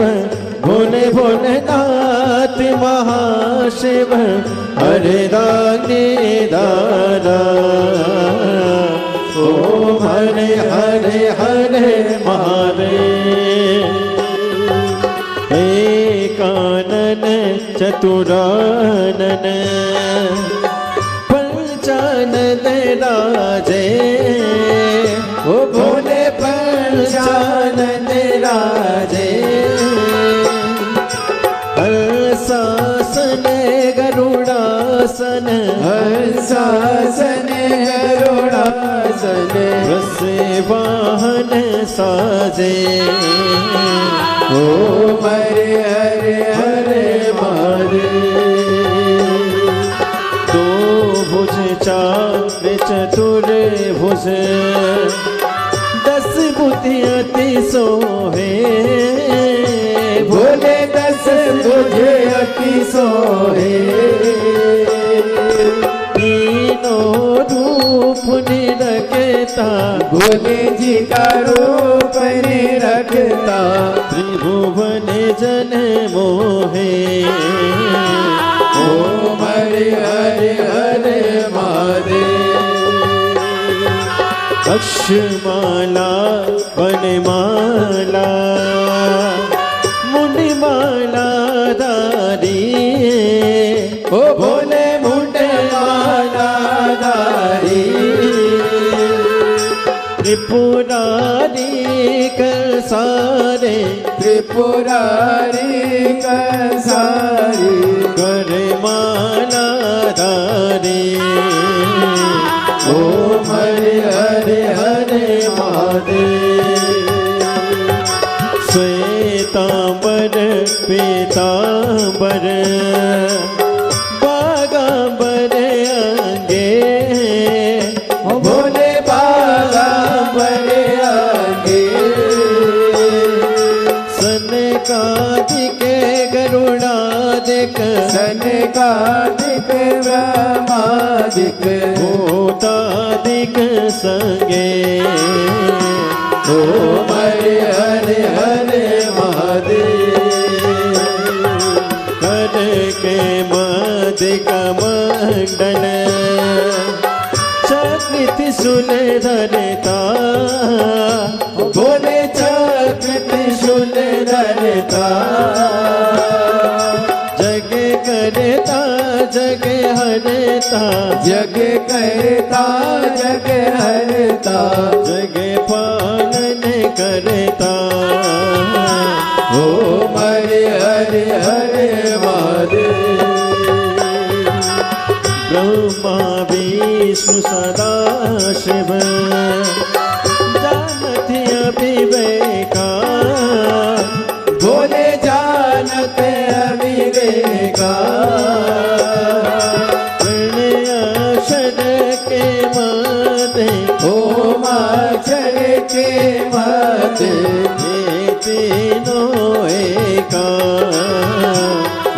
भोले भोलेनाथ महाशिव। हरे दाने दारा, ओम हरे हरे हरे महादेव। एकानन चतुरानन, पंचानन राजे। ओ भोले पंचानन राजे। हर्षासन गरुड़ासन, हर्षासन गरुड़ासन। वसे वाहन साजे, ओ हरे हरे हरे महादेव। तो भुज चार चतुर भुज, 10 बुद्धि अति सोहे। भोले 10 बुद्धि अति सोहे। जी का रूप निरखता, त्रिभुवन जन मोहे। ओम हरि हरि हरे महादेव। अक्षमाला वनमाला मुंडमाला दारी, ओ भोले मुंडमाला धारी, त्रिपुरारी कर सारे, त्रिपुरारी कंसारी, कर माला धारी। ओम हरि हरि हरे महादेव। श्वेतांबर पीतांबर बागांबर अंगे, ओ भोले बागांबर अंगे, सनकादिक गरुड़ादिक, सनकादिक ब्रह्मादिक, भूतादिक संगे। ओम हरि हरि हरे महादेव। कर के मदिक मंडल चक्र सुलधरता, भोले चक्र त्रिशूल धरता, जग करता जग हरता, जग करता जग हरता, जग पालन करता। ओम हरि हरि हरे महादेव। ब्रह्मा विष्णु सदा शिव जानती अविवेका, भोले जानत अविवेका, अक्षर के माते, ओम अक्षर के मत, ये तीनों एका।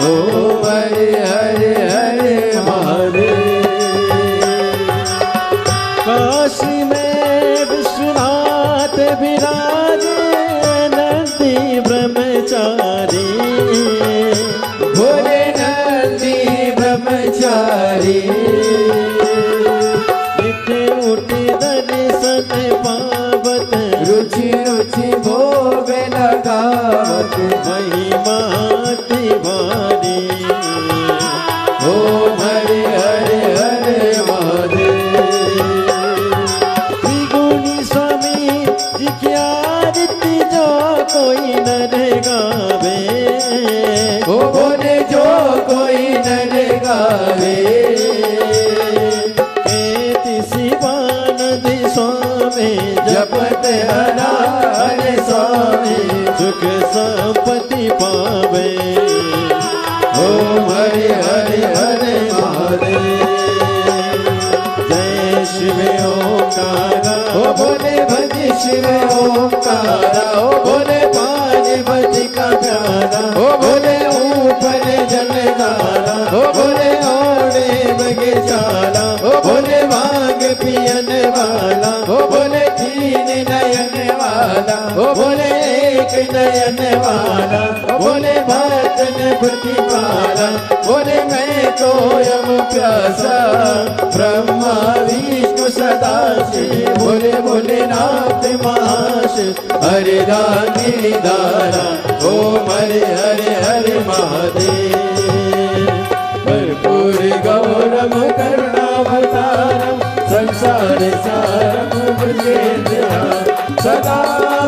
ओम हरि हरि हरे महादेव। काशी में विश्वनाथ विराजे, नंदी ब्रह्मचारी, भोले नंदी ब्रह्मचारी, नित्य उठी दर्शन पावत, रुचि रुचि भोग लगावत, महिमा तिवारी। ओम हरि हरि हरे महादेव। त्रिगुणी स्वामी जी की आरती जो कोई नर गावे, ओ भोले जो कोई नर गावे, शिवानंद स्वामी जपत हरा हरे स्वामी, सुख संपत्ति पावे। ओम हरि हरि हरे महादेव। जय शिव ओंकारा, ओ भोले भज शिव ओंकारा, ओ भोले पार्वती का प्यारा, ओ भोले ऊपर जलधारा, ओ भोले ओढ़े बगीचाला, ओ भोले भांग पियन वाला, ओ भोले तीन नयन वाला, ओ भोले एक नयन वाला, ओ भोले भजन प्रतिपाला, भोले मैं तो यम प्यासा, ब्रह्मा विष्णु सदा शिव, भोले भोलेनाथ महाशिव, हरे रानी दारा। ओम हरे हरे हरे महादेव। कर्पूर गौरम करुणावतारम, संसार सारम भुजगेन्द्रहारम, सदा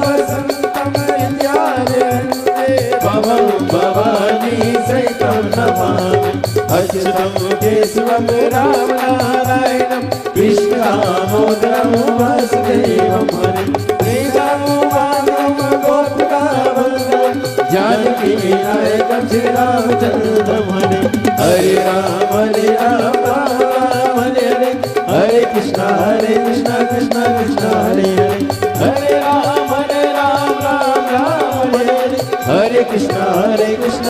वसंतम हृदयारण्ये, भवं भवानी सहितं नमामि। अच्युतं केशवं राम नारायणं, कृष्णदामोदरं वासुदेवं हरिं, श्रीराम माधवं गोपिकावल्लभं, जानकी नायकं श्रीरामचन्द्रं हरिं। हरे राम राम राम हरे हरे, हरे कृष्णा कृष्णा कृष्णा हरे हरे, हरे राम राम राम हरे हरे, हरे कृष्णा कृष्णा